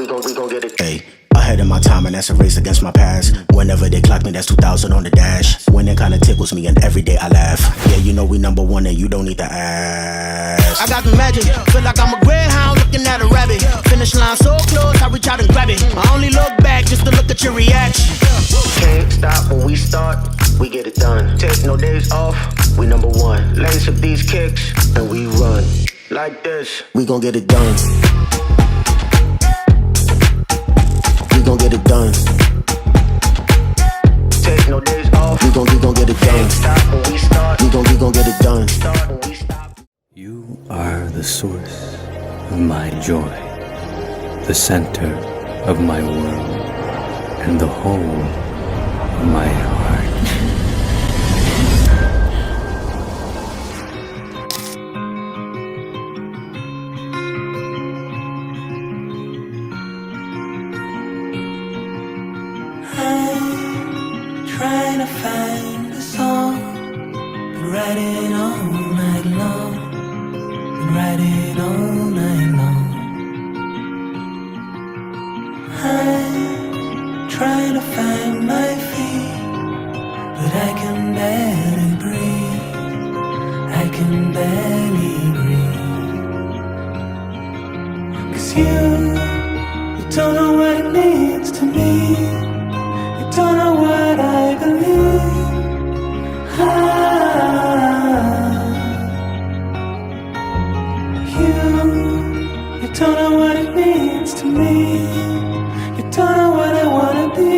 we gon' get it. Hey, ahead of my time and that's a race against my past. Whenever they clock me, that's 2,000 on the dash. Winning kinda tickles me and every day I laugh. Yeah, you know we number one and you don't need to ask. I got the magic, feel like I'm a greyhound looking at a rabbit. Finish line so close, I reach out and grab it. I only look back just to look at your reaction. Can't stop when we start, we get it done. Take no days off, we number one. Lace up these kicks and we run. Like this, we gon' get it done. We gon' get it done. Take no days off. We gon' get it done. Stop when we start. We gon' get it done. Start when we stop. You are the source of my joy, the center of my world, and the whole of my heart. Trying to find a song, been writing all night long, been writing all night long. I'm trying to find my feet, but I can barely breathe, I can barely breathe. 'Cause you don't know what it means to me. Don't know what I believe. You don't know what it means to me. You don't know what I wanna be.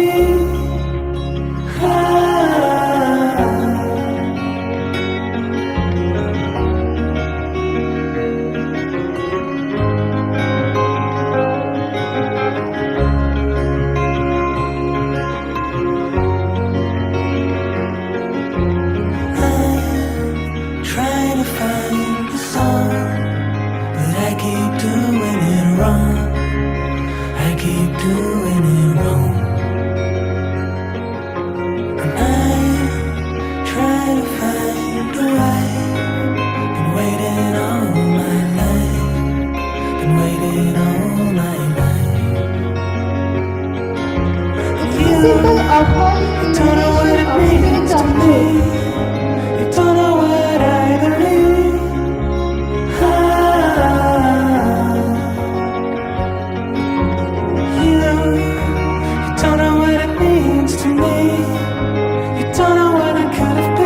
People are calling the nation of Singapore. You don't know what I believe. You don't know what it means to me. You don't know what I could have been.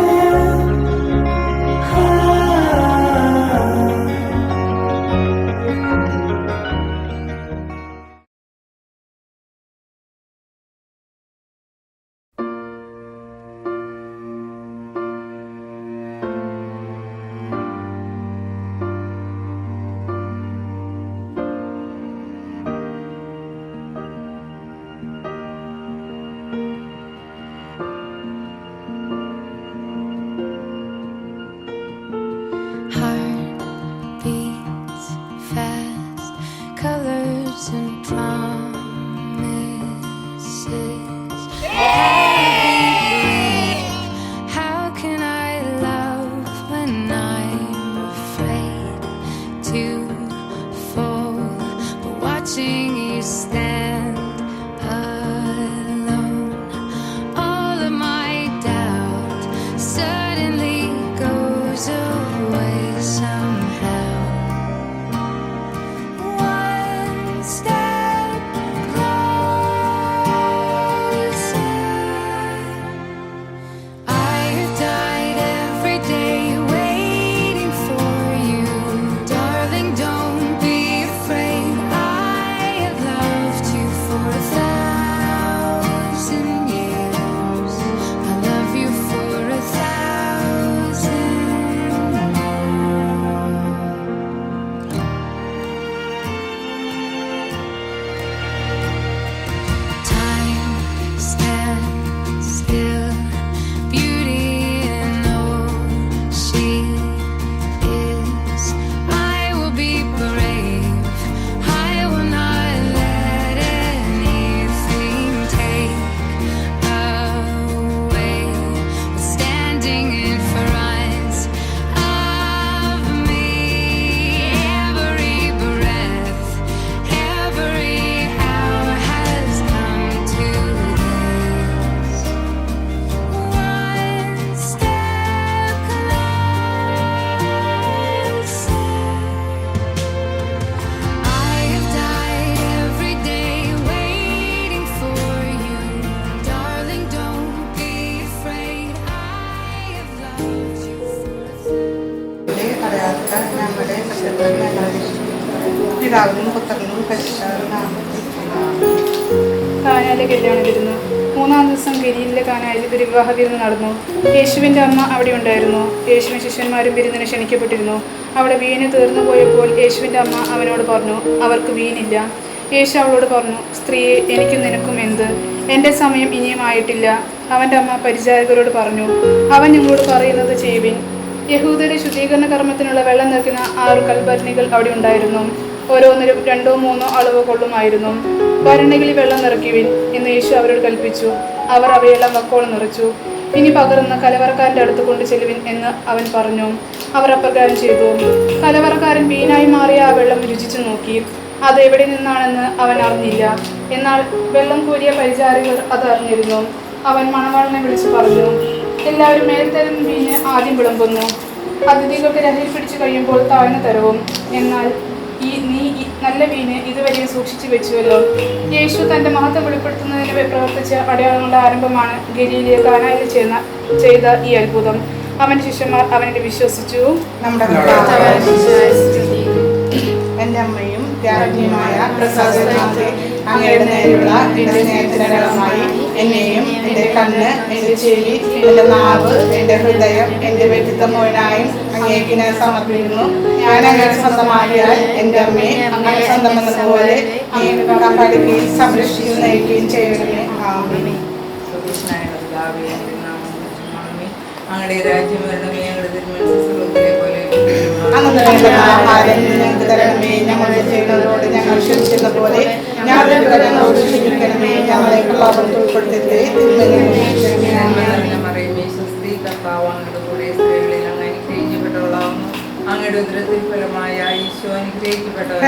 Darling, don't be afraid. I have loved കാനായിലെ കല്യാണം വിരുന്നു. 3-ാം ദിവസം ഗലീലിലെ കാനായിൽ ഒരു വിവാഹ വിരുന്ന് നടന്നു. യേശുവിൻ്റെ അമ്മ അവിടെ ഉണ്ടായിരുന്നു. യേശുവും ശിഷ്യന്മാരും വിരുന്നിന് ക്ഷണിക്കപ്പെട്ടിരുന്നു. അവിടെ വീഞ്ഞ് തീർന്നു പോയപ്പോൾ യേശുവിൻ്റെ അമ്മ അവനോട് പറഞ്ഞു, അവർക്ക് വീഞ്ഞില്ല. യേശു അവളോട് പറഞ്ഞു, സ്ത്രീയെ, എനിക്കും നിനക്കും എന്ത്? എൻ്റെ സമയം ഇനിയും ആയിട്ടില്ല. അവൻ്റെ അമ്മ പരിചാരകരോട് പറഞ്ഞു, അവൻ ഞങ്ങളോട് പറയുന്നത് ചെയ്യുവിൻ. യഹൂദരുടെ ശുദ്ധീകരണ കർമ്മത്തിനുള്ള വെള്ളം നിറയ്ക്കുന്ന 6 കൽഭരണികൾ അവിടെ ഉണ്ടായിരുന്നു. ഓരോന്നിലും 2-3 അളവ് കൊള്ളുമായിരുന്നു. ഭരണികളിൽ വെള്ളം നിറയ്ക്കുവിൻ എന്ന് യേശു അവരോട് കൽപ്പിച്ചു. അവർ അവയെല്ലാം വക്കോളം നിറച്ചു. ഇനി പകർന്ന് കലവറക്കാരൻ്റെ അടുത്ത് കൊണ്ടു ചെല്ലുവിൻ എന്ന് അവൻ പറഞ്ഞു. അവർ അപ്രകാരം ചെയ്തു. കലവറക്കാരൻ വീഞ്ഞായി മാറിയ ആ വെള്ളം രുചിച്ചു നോക്കി. അത് എവിടെ നിന്നാണെന്ന് അവൻ അറിഞ്ഞില്ല. എന്നാൽ വെള്ളം കോരിയ പരിചാരകർ അത് അറിഞ്ഞിരുന്നു. അവൻ മണവാളനെ വിളിച്ചു പറഞ്ഞു, എല്ലാവരും മേൽത്തരം വീഞ്ഞ് ആദ്യം വിളമ്പുന്നു, അതിഥികൾക്ക് ലഹരി പിടിച്ചു കഴിയുമ്പോൾ താഴ്ന്ന തരവും. എന്നാൽ നീ നല്ല വീഞ്ഞ് ഇതുവരെ സൂക്ഷിച്ചു വെച്ചുവല്ലോ. യേശു തൻ്റെ മഹത്വം വെളിപ്പെടുത്തുന്നതിന് പ്രവർത്തിച്ച അടയാളങ്ങളുടെ ആരംഭമാണ് ഗലീലിയ കാനായിൽ ചെയ്ത ഈ അത്ഭുതം. അവൻ്റെ ശിഷ്യന്മാർ അവനെ വിശ്വസിച്ചു. എൻ്റെ അമ്മയും രാജ്ഞിയുമായ പ്രസാദനാഥേ, അങ്ങയുടെ നേരെയുള്ള എൻ്റെ സ്നേഹത്തിനടയാളമായി എന്നെയും എൻ്റെ കണ്ണ്, എൻ്റെ ചെവി, എൻ്റെ നാവ്, എൻ്റെ ഹൃദയം, എൻ്റെ വ്യക്തിത്വം മുഴുവനായും അങ്ങേക്ക് ഞാൻ സമർപ്പിക്കുന്നു. ഞാൻ അങ്ങനെ സ്വന്തമാക്കിയാൽ എൻ്റെ അമ്മയെ അങ്ങനെ സ്വന്തമെന്നതുപോലെ കാപ്പാടുകയും സംരക്ഷിക്കുകയും നയിക്കുകയും ചെയ്യണമേ. അങ്ങയുടെ രാജ്യം വരണമേ, ഞങ്ങളുടെ തിരുമനസ്സിലെ പോലെ ആഹാരം ഞങ്ങൾക്ക് തരണമേ. ഞങ്ങൾ ചെയ്യുന്നവരോട് ഞങ്ങൾ ക്ഷമിക്കുന്ന പോലെ ഞങ്ങളോട് ക്ഷമിക്കണമേ. ഞങ്ങളെ പ്രലോഭനത്തിൽ ഉൾപ്പെടുത്തരുതേ, അങ്ങയുടെ ഉദരത്തിൽ ഫലമായ Isho അനുഗ്രഹിക്കപ്പെട്ടവൻ.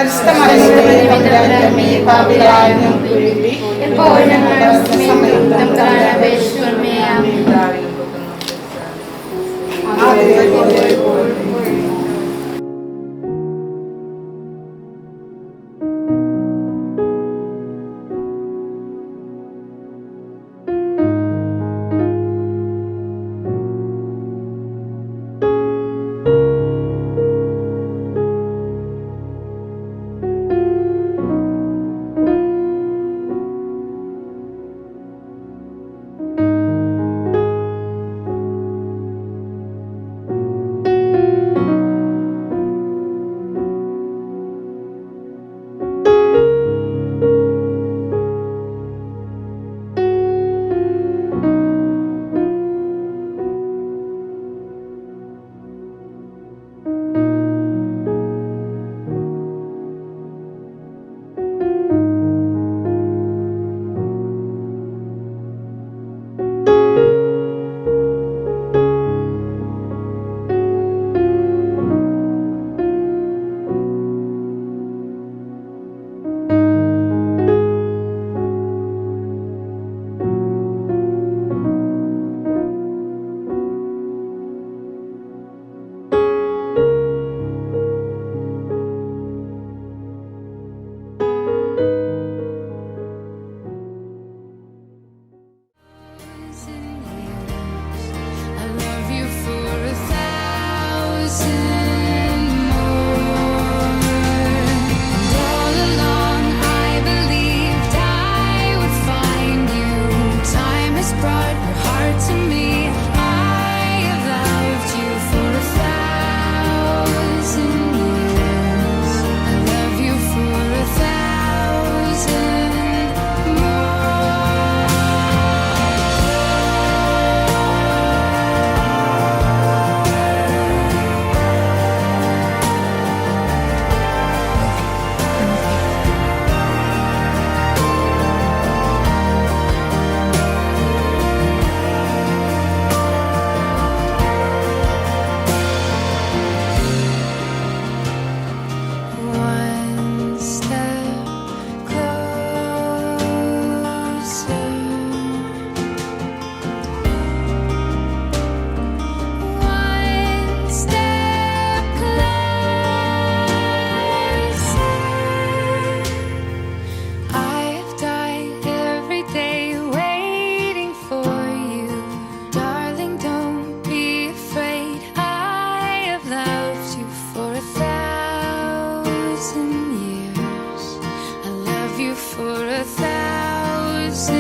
for 1,000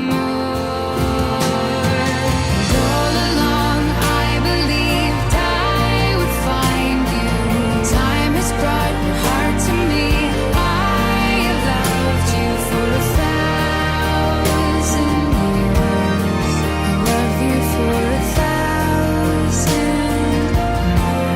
more. And all along I believed I would find you. Time has brought your heart to me. I have loved you for 1,000 years. I love you for 1,000 more.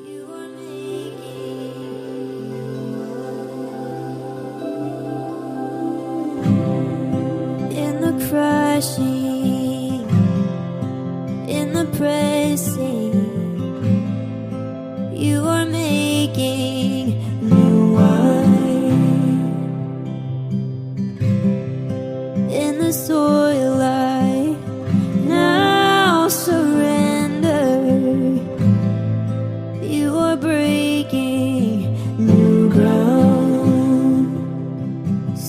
You are in the crashing, in the pressing, you are making new wine. In the soil I now surrender. You are breaking new ground.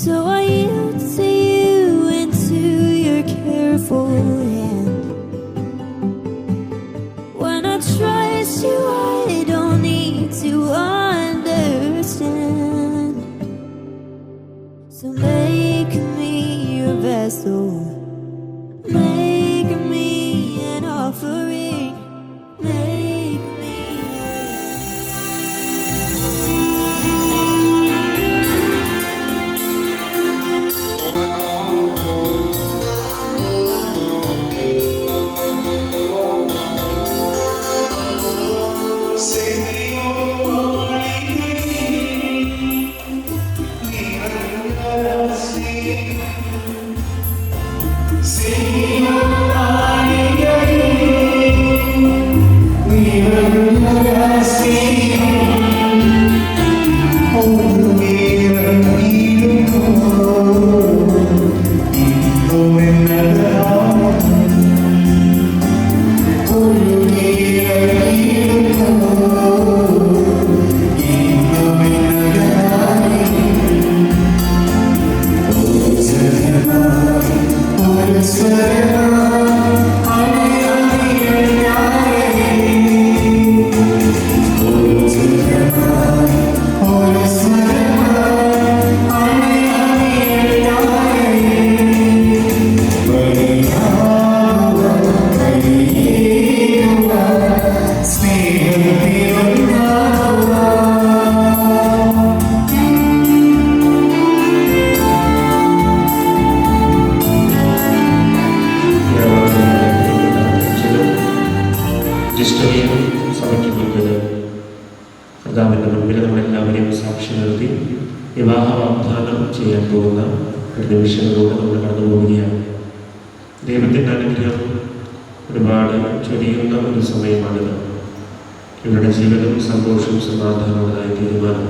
So I yield to you into your careful hand. When I trust you, I don't need to understand. So make me your vessel. Make me an offering. Make me ജിസ്റ്റോയും സഭയ്ക്ക് മുൻപിൽ കർത്താവിൻ്റെ മുൻപിൽ നമ്മളെല്ലാവരെയും സാക്ഷി നിർത്തി വിവാഹ വാഗ്ദാനം ചെയ്യാൻ പോകുന്ന ഒരു നിമിഷങ്ങളിലൂടെ നമ്മൾ കടന്നു പോവുകയാണ്. ദൈവത്തിൻ്റെ അനുഗ്രഹം ഒരുപാട് ചൊരിയുന്ന ഒരു സമയമാണിത്. ഇവരുടെ ജീവിതം സന്തോഷവും സമാധാനമുള്ളതായി തീരുമാനം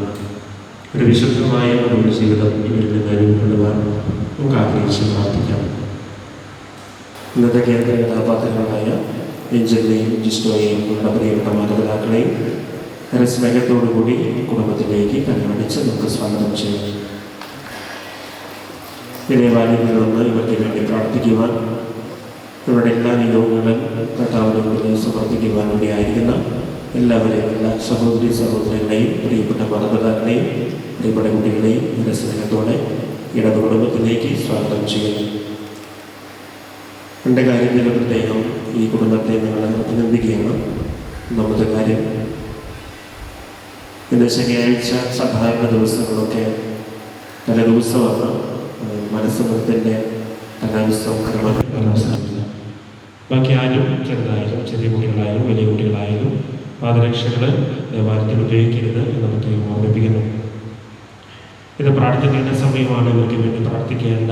ഒരു വിശുദ്ധമായ ഒരു ജീവിതം ഇവരിൽ നിന്ന് അനുഭവപ്പെടുവാൻ നമുക്ക് ആഗ്രഹിച്ച് പ്രാർത്ഥിക്കാം. ഇന്നത്തെ കേന്ദ്ര കഥാപാത്രങ്ങളായ എഞ്ചലിനെയും ജിസ്റ്റോയെയും ഉള്ള പ്രിയപ്പെട്ട മാതാപിതാക്കളെയും സ്നേഹത്തോടുകൂടി കുടുംബത്തിലേക്ക് കണ്ണടിച്ച് നമുക്ക് സ്വാഗതം ചെയ്യാം. ദേവാലയങ്ങളിലൊന്ന് ഇവർക്ക് വേണ്ടി പ്രാർത്ഥിക്കുവാൻ, ഇവരുടെ എല്ലാ നിയോഗങ്ങളും കർത്താവിന്റെ മുന്നിൽ സമർപ്പിക്കുവാൻ വേണ്ടിയായിരിക്കുന്ന എല്ലാവരെയും, എല്ലാ സഹോദരി സഹോദരങ്ങളെയും പ്രിയപ്പെട്ട മാതാപിതാക്കളെയും പ്രിയപ്പെട്ട കുട്ടികളെയും ഇവരുടെ സ്നേഹത്തോടെ ഇടത് കുടുംബത്തിലേക്ക് സ്വാഗതം ചെയ്യുന്നു. എൻ്റെ കാര്യത്തിൽ പ്രത്യേകം ഈ കുടുംബത്തെ ഞങ്ങൾ അഭിനന്ദിക്കുകയാണ്. നമ്മുടെ കാര്യം ഇന്ന് ശനിയാഴ്ച സാധാരണ ദിവസങ്ങളൊക്കെ പല ദിവസമാണ് മനസ്സമത്തിൻ്റെ കലോത്സവം കർമ്മസാധിക്കുക. ബാക്കി ആരും ചെറുതായാലും ചെറിയ കുട്ടികളായാലും വലിയ കുട്ടികളായാലും പാദരക്ഷകൾ ദേവാലയത്തിൽ ഉപയോഗിക്കരുത് എന്ന് നമുക്ക് ഓർമ്മിപ്പിക്കുന്നു. ഇത് പ്രാർത്ഥനയുടെ സമയമാണ്. ഇവർക്ക് വേണ്ടി പ്രാർത്ഥിക്കേണ്ട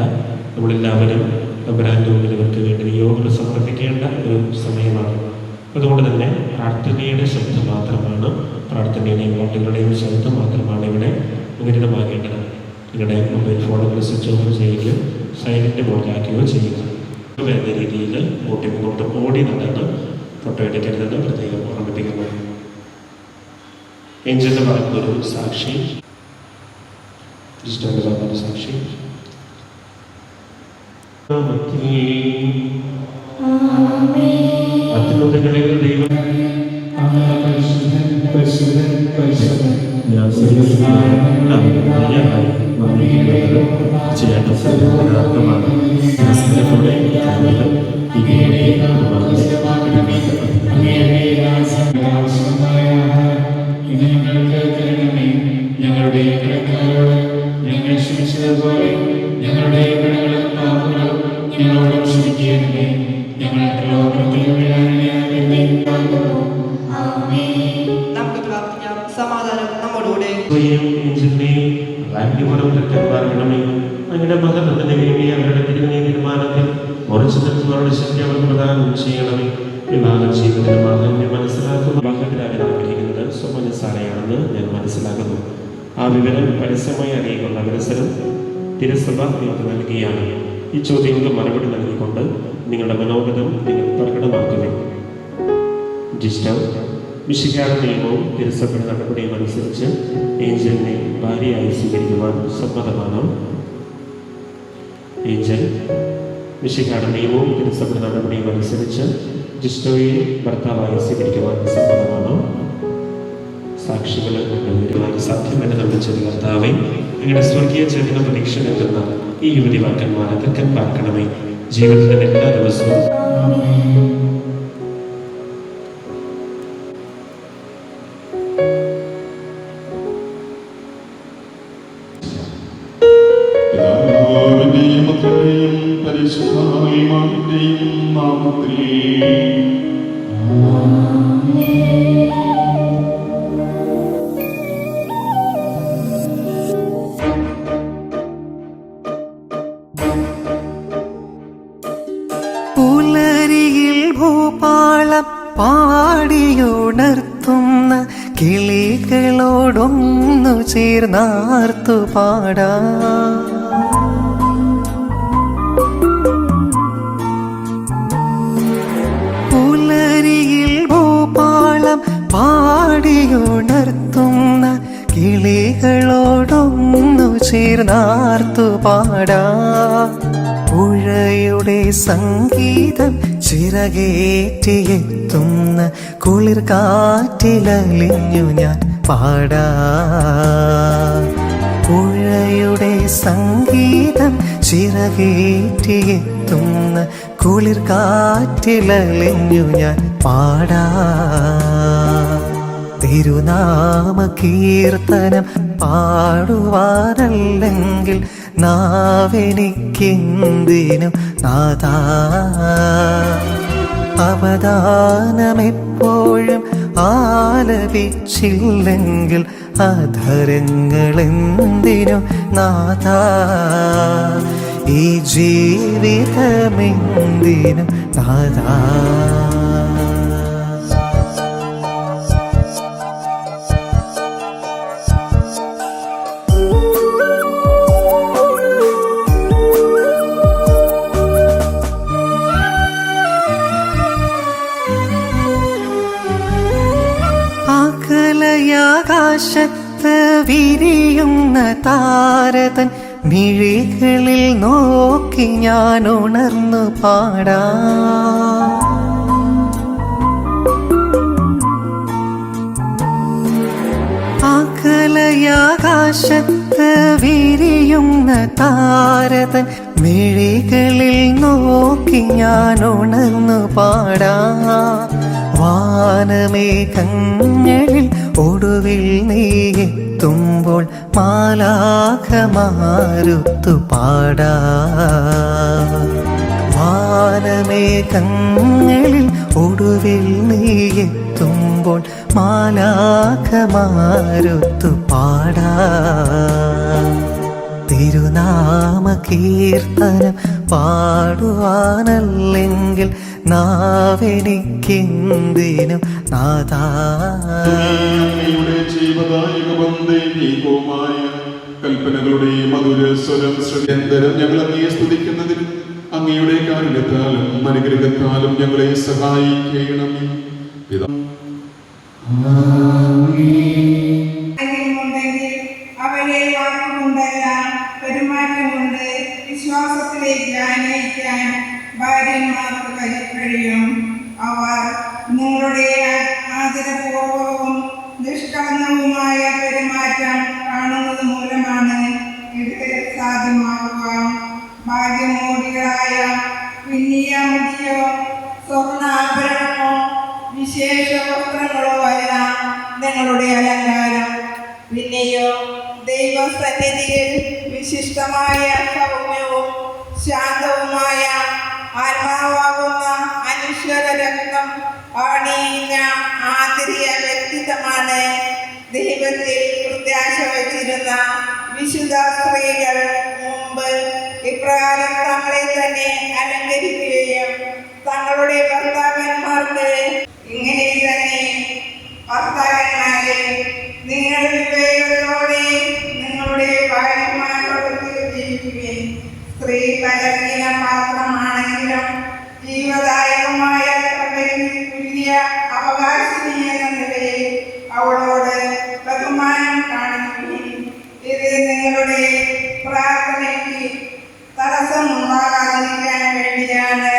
നമ്മളെല്ലാവരും തമ്പുരാൻ്റെ മുമ്പിൽ ഇവർക്ക് വേണ്ടി നിയോഗങ്ങൾ സമർപ്പിക്കേണ്ട ഒരു സമയമാണ്. അതുകൊണ്ട് തന്നെ പ്രാർത്ഥനയുടെ ശബ്ദം മാത്രമാണ്, പ്രാർത്ഥനയുടെയും പാട്ടുകളുടെയും ശബ്ദം മാത്രമാണ് ഇവിടെ ഉന്നതമാകേണ്ടത്. നിങ്ങളുടെ മൊബൈൽ ഫോണുകൾ സ്വിച്ച് ഓഫ് ചെയ്യുകയോ സൈലൻ്റ് മോഡിലാക്കുകയോ ചെയ്യുക. വേണ്ട രീതിയിൽ ഇങ്ങോട്ടും ഓടി നടന്ന് ഫോട്ടോ എടുക്കരുതെന്ന് പ്രത്യേകം ഓർമ്മിപ്പിക്കുന്നു. ഏഞ്ചലിൻ്റെ ഭാഗത്തൊരു സാക്ഷി, ജിസ്റ്ററിൻ്റെ ഭാഗത്തൊരു സാക്ഷി. അത്യുന്നതങ്ങളിൽ ദൈവം യഥാർത്ഥമാണ്. ഞങ്ങളുടെ കടക്കാരോട് ഞങ്ങൾ ക്ഷമിച്ചതുപോലെ ഞങ്ങളുടെ കടങ്ങളും പാപങ്ങളും ഞങ്ങളോട് ക്ഷമിക്കണമേ. ഞങ്ങൾക്ക് ലോകത്തിൽ വീഴാനിടയാകരുതേ. നമുക്ക് പ്രാർത്ഥിക്കാം. സമാധാനം നമ്മോടുകൂടെ. അങ്ങയുടെ മകൻ അതിനെ വേണ്ടി അവരുടെ തീരുമാനത്തിൽ ഉറച്ചു നിർത്തുന്നവരുടെ ശക്തി അവർക്ക് പ്രദാനം ചെയ്യണമേ. വിവാഹം ജീവിതത്തിന്റെ മാഹാത്മ്യം മനസ്സിലാക്കുന്നു. വിവാഹത്തിലാകാൻ ആഗ്രഹിക്കുന്നത് സ്വമനസാരയാണെന്ന് ഞാൻ മനസ്സിലാക്കുന്നു. ആ വിവരം പരസ്യമായി അറിയിക്കുന്ന അവസരം തിരുസഭ നിങ്ങൾക്ക് നൽകുകയാണ്. ഈ ചോദ്യങ്ങൾക്ക് മറുപടി നൽകിക്കൊണ്ട് നിങ്ങളുടെ മനോഗതം നിങ്ങൾ പ്രകടമാക്കുമേ. ജിസ്റ്റർ മിശിഹായുടെ നിയമവും തിരുസഭയുടെ നടപടിയും അനുസരിച്ച് ഏഞ്ചലിനെ ഭാര്യയായി സ്വീകരിക്കുവാൻ സമ്മതമാണോ? ഏഞ്ചൽ മിശിഹായുടെ നിയമവും തിരുസഭയുടെ നടപടിയും അനുസരിച്ച് ജിസ്റ്റോയെ ഭർത്താവായി സ്വീകരിക്കുവാൻ സമ്മതമാണോ? സാക്ഷികൾ വരുവാൻ സാധ്യമല്ല. നമ്മുടെ ചെറിയ കർത്താവെ, നിങ്ങളുടെ സ്വർഗീയ ജീവിത പ്രതീക്ഷ നൽകുന്ന ഈ യുവതിവാക്കന്മാരെ തെക്കൻ പാർക്കണമേ. ജീവിതത്തിന്റെ എല്ലാ ദിവസവും പരിശുദ്ധാത്മാവിന്റെയും നാമത്തിൽ പുലരിയിൽ ഭൂപാളം പാടിയുണർത്തുന്ന കിളികളോടൊന്നു ചേർന്നാർത്തു പാടാ. പുലരിയിൽ ഭൂപാളം പാടിയുണർത്തുന്ന കിളികളോടൊന്നു ചേർന്നാർത്തു പാടാ. പുഴയുടെ സംഗീതം ചിറകേറ്റിയെത്തുന്ന കുളിർ കാറ്റിലലിഞ്ഞു ഞാൻ പാടാ. പുഴയുടെ സംഗീതം ചിറകേറ്റിയെത്തുന്ന കുളിർ കാറ്റിലലിഞ്ഞു ഞാൻ പാടാ. തിരുനാമ കീർത്തനം പാടുവാനല്ലെങ്കിൽ നാവെനിക്കെന്തിനു നാഥാ. അവദാനമെപ്പോഴും ആലപിച്ചില്ലെങ്കിൽ അധരങ്ങളെന്തിനു നാഥാ. ഈ ജീവിതമെന്തിനു നാഥാ. ആകാശത്ത് വിരിയുന്ന താരതൻ മിഴികളിൽ നോക്കി ഞാൻ ഉണർന്നു പാടാ. ആകാശത്ത് വിരിയുന്ന താരതൻ മിഴികളിൽ നോക്കി ഞാൻ ഉണർന്നു പാടാ. വാനമേഘങ്ങളിൽ ഒടുവിൽ നീ എത്തുമ്പോൾ മാലാഖമാരുത്തു പാടാ. വാനമേഘങ്ങളിൽ ഒടുവിൽ നീ എത്തുമ്പോൾ മാലാഖമാരുത്തു പാടാ. തിരുനാമ കീർത്തനം പാടുവാനല്ലെങ്കിൽ നാവെനിക്കെന്തിനും നാഥാ. ജീവദായക ബന്ധൈകവുമായ കൽപ്പനകളുടെ മധുര സ്വരം ശ്രദ്ധന്തരം ഞങ്ങൾ അങ്ങയെ സ്തുതിക്കുന്നതിനും അങ്ങയുടെ കാരുണ്യത്താലും അനുഗ്രഹത്താലും ഞങ്ങളെ സഹായിക്കണമേ. അവരെ വാക്കുകൊണ്ടല്ല പെരുമാറ്റം കൊണ്ട് വിശ്വാസത്തിലേക്ക് അനയിക്കാൻ ഭാര്യന്മാർക്ക് കഴിയും. അവർ നിങ്ങളുടെ ആദരപൂർവവും നിഷ്കളങ്കവുമായ പെരുമാറ്റം കാണുന്നത് മൂലമാണ് ഇത് സാധ്യമാകുക. ഭാഗ്യമോടികളായ പിന്നിയ മുടിയോ സ്വർണ്ണാഭരണമോ വിശേഷ വസ്ത്രങ്ങളോ അല്ല നിങ്ങളുടെ അലങ്കാരം. പിന്നെയോ ദൈവസന്നിധിയിൽ വിശിഷ്ടമായ സൗമ്യവും ശാന്തവുമായ ആത്മാവാകുന്ന അനുശ്വര രക്തം അണിഞ്ഞ ആന്തരിക വ്യക്തിത്വമാണ്. ദൈവത്തിൽ പ്രത്യാശ വച്ചിരുന്ന വിശുദ്ധ സ്ത്രീകൾ മുമ്പ് ഇപ്രകാരം തങ്ങളെ തന്നെ അലങ്കരിക്കുകയും തങ്ങളുടെ ഭർത്താക്കന്മാർക്ക് ഇങ്ങനെ തന്നെ ഭർത്താക്കന്മാരെ നിങ്ങൾ വിവേകത്തോടെ നിങ്ങളുടെ ഭാര്യമാരോട് ജീവിക്കുകയും സ്ത്രീ കലർന്നിന പാത്രമാണെങ്കിലും ജീവദായകമായ തുല്യ അവകാശിനി എന്ന നിലയിൽ അവളോട് ബഹുമാനം കാണിക്കുകയും ഇത് നിങ്ങളുടെ പ്രാർത്ഥനയ്ക്ക് തടസ്സമുണ്ടാകാതിരിക്കാൻ വേണ്ടിയാണ്.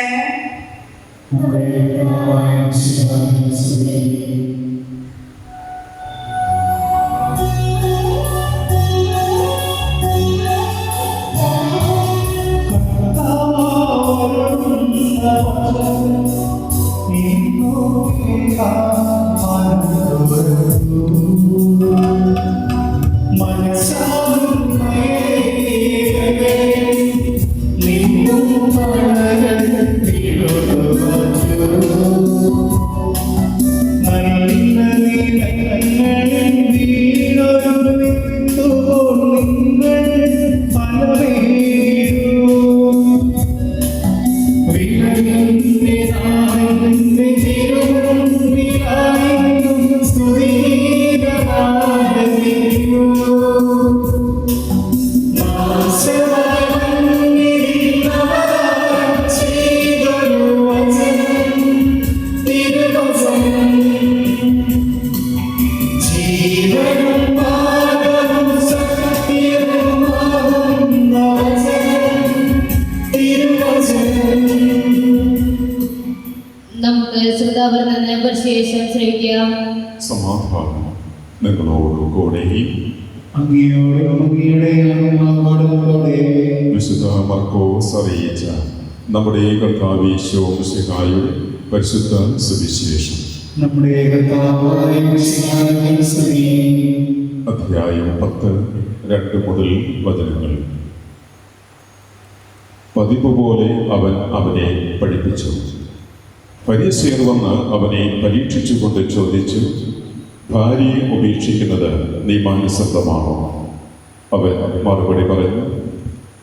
സമാധാനം നിങ്ങളോട് കൂടെ. വിശുദ്ധ മർക്കോസ് അറിയിച്ച നമ്മുടെ കർത്താവ് യേശു മിശിഹായുടെ പരിശുദ്ധ സുവിശേഷം. അധ്യായം 10 2 മുതൽ വചനങ്ങൾ. പതിവ് പോലെ അവൻ അവനെ പഠിപ്പിച്ചു. ഫരിസേയർ വന്ന് അവനെ പരീക്ഷിച്ചുകൊണ്ട് ചോദിച്ചു, ഭാര്യയെ ഉപേക്ഷിക്കുന്നത് നിയമാനുസൃതമാണോ? അവൻ മറുപടി പറഞ്ഞു,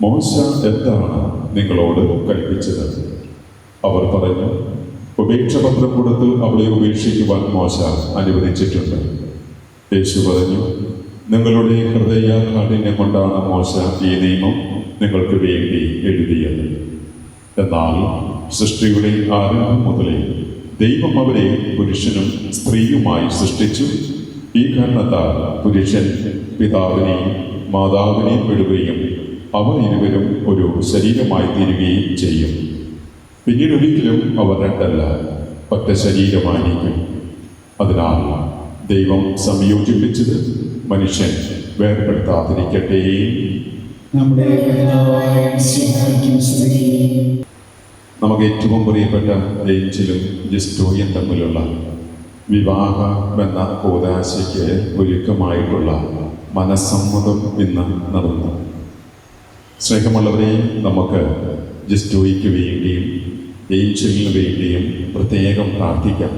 മോശ എന്താണ് നിങ്ങളോട് കൽപ്പിച്ചത്? അവർ പറഞ്ഞു, ഉപേക്ഷപത്രം കൊടുത്ത് അവളെ ഉപേക്ഷിക്കുവാൻ മോശ അനുവദിച്ചിട്ടുണ്ട്. യേശു പറഞ്ഞു, നിങ്ങളുടെ ഹൃദയ കാഠിന്യം കൊണ്ടാണ് മോശ ഈ നിയമം നിങ്ങൾക്ക് വേണ്ടി എഴുതിയത്. എന്നാൽ സൃഷ്ടിയുടെ ആരംഭം മുതലേ ദൈവം അവരെ പുരുഷനും സ്ത്രീയുമായി സൃഷ്ടിച്ചു. ഈ കാരണത്താൽ പുരുഷൻ പിതാവിനെയും മാതാവിനെയും വിടുകയും അവർ ഇരുവരും ഒരു ശരീരമായി തീരുകയും ചെയ്യും. പിന്നീട് ഒരിക്കലും അവർ രണ്ടല്ല, ഒറ്റ ശരീരമായിരിക്കും. അതിനാൽ ദൈവം സംയോജിപ്പിച്ചത് മനുഷ്യൻ വേർപെടുത്താതിരിക്കട്ടെ. നമുക്ക് ഏറ്റവും പ്രിയപ്പെട്ട ഏഞ്ചലും ജിസ്റ്റോയും തമ്മിലുള്ള വിവാഹമെന്ന കൂദാശയ്ക്ക് ഒരുക്കമായിട്ടുള്ള മനസ്സമ്മതം ഇന്ന് നടന്നു. സ്നേഹമുള്ളവരെ, നമുക്ക് ജിസ്റ്റോയ്ക്ക് വേണ്ടിയും ഏഞ്ചലിന് വേണ്ടിയും പ്രത്യേകം പ്രാർത്ഥിക്കാം.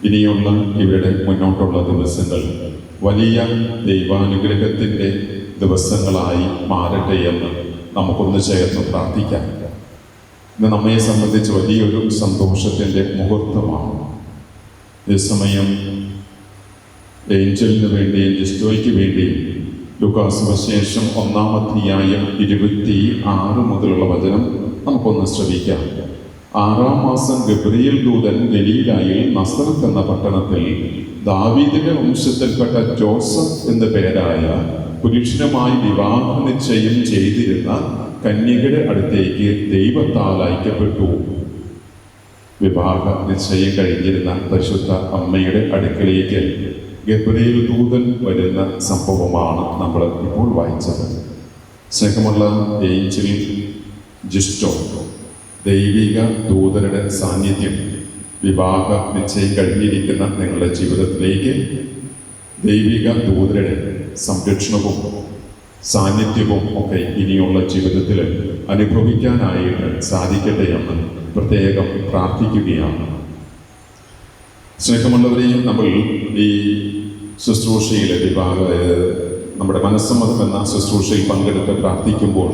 ഇനിയുള്ള ഇവരുടെ മുന്നോട്ടുള്ള ദിവസങ്ങൾ വലിയ ദൈവാനുഗ്രഹത്തിൻ്റെ ദിവസങ്ങളായി മാറട്ടെ എന്ന് നമുക്കൊന്ന് ചേർന്ന് പ്രാർത്ഥിക്കാം. ഇത് നമ്മെ സംബന്ധിച്ച് വലിയൊരു സന്തോഷത്തിൻ്റെ മുഹൂർത്തമാണ്. ഈ സമയം ഏഞ്ചലിന് വേണ്ടിയും ജിസ്റ്റോയ്ക്ക് വേണ്ടിയും ലൂക്കാസ് സുവിശേഷം 1-ാം അധ്യായം 26 മുതലുള്ള വചനം നമുക്കൊന്ന് ശ്രവിക്കാം. 6-ാം മാസം ഗബ്രിയേൽ ദൂതൻ ഗലീലായിൽ നസറത്ത് എന്ന പട്ടണത്തിൽ ദാവീദിന്റെ വംശത്തിൽപ്പെട്ട ജോസഫ് എന്ന പേരായ പുരുഷനുമായി വിവാഹ നിശ്ചയം ചെയ്തിരുന്ന കന്യകയുടെ അടുത്തേക്ക് ദൈവത്താൽ അയക്കപ്പെട്ടു. വിവാഹ നിശ്ചയം കഴിഞ്ഞിരുന്ന പരിശുദ്ധ അമ്മയുടെ അടുക്കലേക്ക് ഗബ്രിയേൽ ദൂതൻ വരുന്ന സംഭവമാണ് നമ്മൾ ഇപ്പോൾ വായിച്ചത്. സ്നേഹമുള്ള ഏഞ്ചൽ ജിസ്റ്റോ, ദൈവിക ദൂതരുടെ സാന്നിധ്യം വിവാഹ നിശ്ചയം കഴിഞ്ഞിരിക്കുന്ന നിങ്ങളുടെ ജീവിതത്തിലേക്ക് ദൈവിക ദൂതരുടെ സംരക്ഷണവും സാന്നിധ്യവും ഒക്കെ ഇനിയുള്ള ജീവിതത്തിൽ അനുഭവിക്കാനായിട്ട് സാധിക്കട്ടെ എന്ന് പ്രത്യേകം പ്രാർത്ഥിക്കുകയാണ്. സ്നേഹമുള്ളവരെയും നമ്മൾ ഈ ശുശ്രൂഷയിൽ നമ്മുടെ മനസ്സമ്മതം എന്ന ശുശ്രൂഷയിൽ പങ്കെടുത്ത് പ്രാർത്ഥിക്കുമ്പോൾ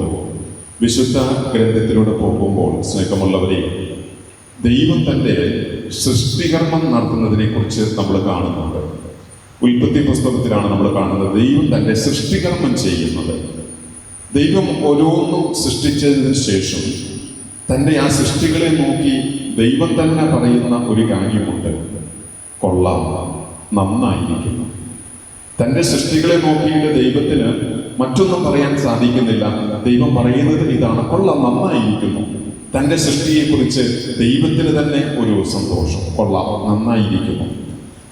വിശുദ്ധ ഗ്രന്ഥത്തിലൂടെ പോകുമ്പോൾ സ്നേഹമുള്ളവരെയും ദൈവം തൻ്റെ സൃഷ്ടികർമ്മം നടത്തുന്നതിനെ കുറിച്ച് നമ്മൾ കാണുന്നുണ്ട്. ഉൽപ്പത്തി പുസ്തകത്തിലാണ് നമ്മൾ കാണുന്നത് ദൈവം തൻ്റെ സൃഷ്ടികർമ്മം ചെയ്യുന്നത്. ദൈവം ഓരോന്നും സൃഷ്ടിച്ചതിന് ശേഷം തൻ്റെ ആ സൃഷ്ടികളെ നോക്കി ദൈവം തന്നെ പറയുന്ന ഒരു കാര്യമുണ്ട്, കൊള്ളാം, നന്നായിരിക്കുന്നു. തൻ്റെ സൃഷ്ടികളെ നോക്കിയിട്ട് ദൈവത്തിന് മറ്റൊന്നും പറയാൻ സാധിക്കുന്നില്ല. ദൈവം പറയുന്നത് ഇതാണ്, കൊള്ളാം, നന്നായിരിക്കുന്നു. തൻ്റെ സൃഷ്ടിയെക്കുറിച്ച് ദൈവത്തിന് തന്നെ ഒരു സന്തോഷം, കൊള്ളാം, നന്നായിരിക്കുന്നു.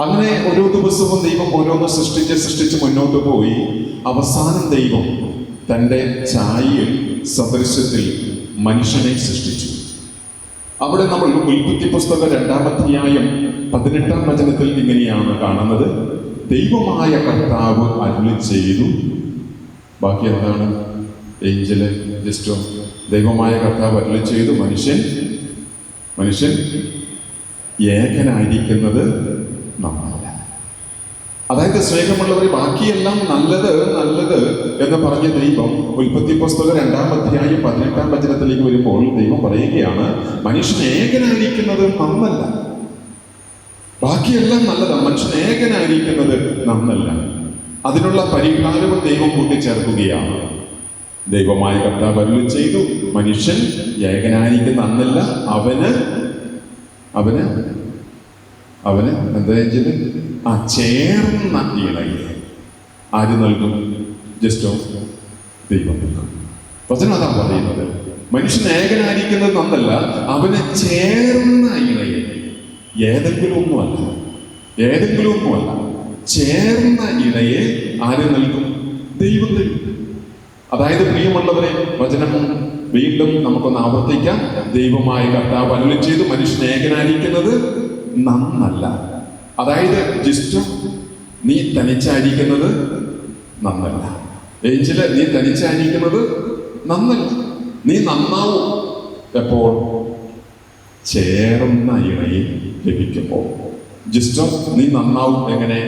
അങ്ങനെ ഓരോ ദിവസവും ദൈവം ഓരോന്ന് സൃഷ്ടിച്ച് മുന്നോട്ട് പോയി അവസാനം ദൈവം തൻ്റെ ഛായയിൽ സദൃശ്യത്തിൽ മനുഷ്യനെ സൃഷ്ടിച്ചു. അവിടെ നമ്മൾ ഉൽപ്പത്തി പുസ്തകം 2-ാം അധ്യായം 18-ാം വചനത്തിൽ ഇങ്ങനെയാണ് കാണുന്നത്, ദൈവമായ കർത്താവ് അരുളി ചെയ്തു. ബാക്കി എന്താണ്? ഏഞ്ചല് ജസ്റ്റോ, ദൈവമായ കർത്താവ് അരുളി ചെയ്തു, മനുഷ്യൻ ഏകനായിരിക്കുന്നത് നന്നല്ല. അതായത് സ്നേഹമുള്ളവർ, ബാക്കിയെല്ലാം നല്ലത് എന്ന് പറഞ്ഞ ദൈവം ഉൽപ്പത്തി പുസ്തകം 2-ാം അധ്യായം 18-ാം വചനത്തിലേക്ക് വരുമ്പോൾ ദൈവം പറയുകയാണ്, മനുഷ്യൻ ഏകനായിരിക്കുന്നത് നന്നല്ല. ബാക്കിയെല്ലാം നല്ലതാണ്, മനുഷ്യൻ ഏകനായിരിക്കുന്നത് നന്നല്ല. അതിനുള്ള പരിഹാരവും ദൈവം കൂട്ടിച്ചേർക്കുകയാണ്. ദൈവമായ കർത്താവ് അരുളി ചെയ്തു, മനുഷ്യൻ ഏകനായിരിക്കുന്ന നന്നല്ല, അവന് എന്താ ചെയ്ത് ആ ചേർന്ന ഇണയെ ആര് നൽകും? ജസ്റ്റോ, ദൈവം നൽകും. വചനം അതാ പറയുന്നത്, മനുഷ്യൻ ഏകനായിരിക്കുന്നത് നന്നല്ല, അവന് ചേർന്ന ഇണയെ, ഏതെങ്കിലും ഒന്നുമല്ല, ചേർന്ന ഇണയെ ആര് നൽകും? ദൈവം നൽകും. അതായത് പ്രിയമുള്ളവരെ, വചനം വീണ്ടും നമുക്കൊന്ന് ആവർത്തിക്കാം. ദൈവമായ കർത്താവ് അരുളി ചെയ്തു, മനുഷ്യൻ ഏകനായിരിക്കുന്നത് നന്നല്ല. അതായത് ജിസ്റ്റം, നീ തനിച്ചായിരിക്കുന്നത് നന്നല്ല. ഏഞ്ചല്, നീ തനിച്ചായിരിക്കുന്നത് നന്നല്ല. നീ നന്നാവും എപ്പോൾ? ചേർന്ന ഇണയെ ലഭിക്കുമ്പോൾ. ജിസ്റ്റം, നീ നന്നാവും എങ്ങനെ?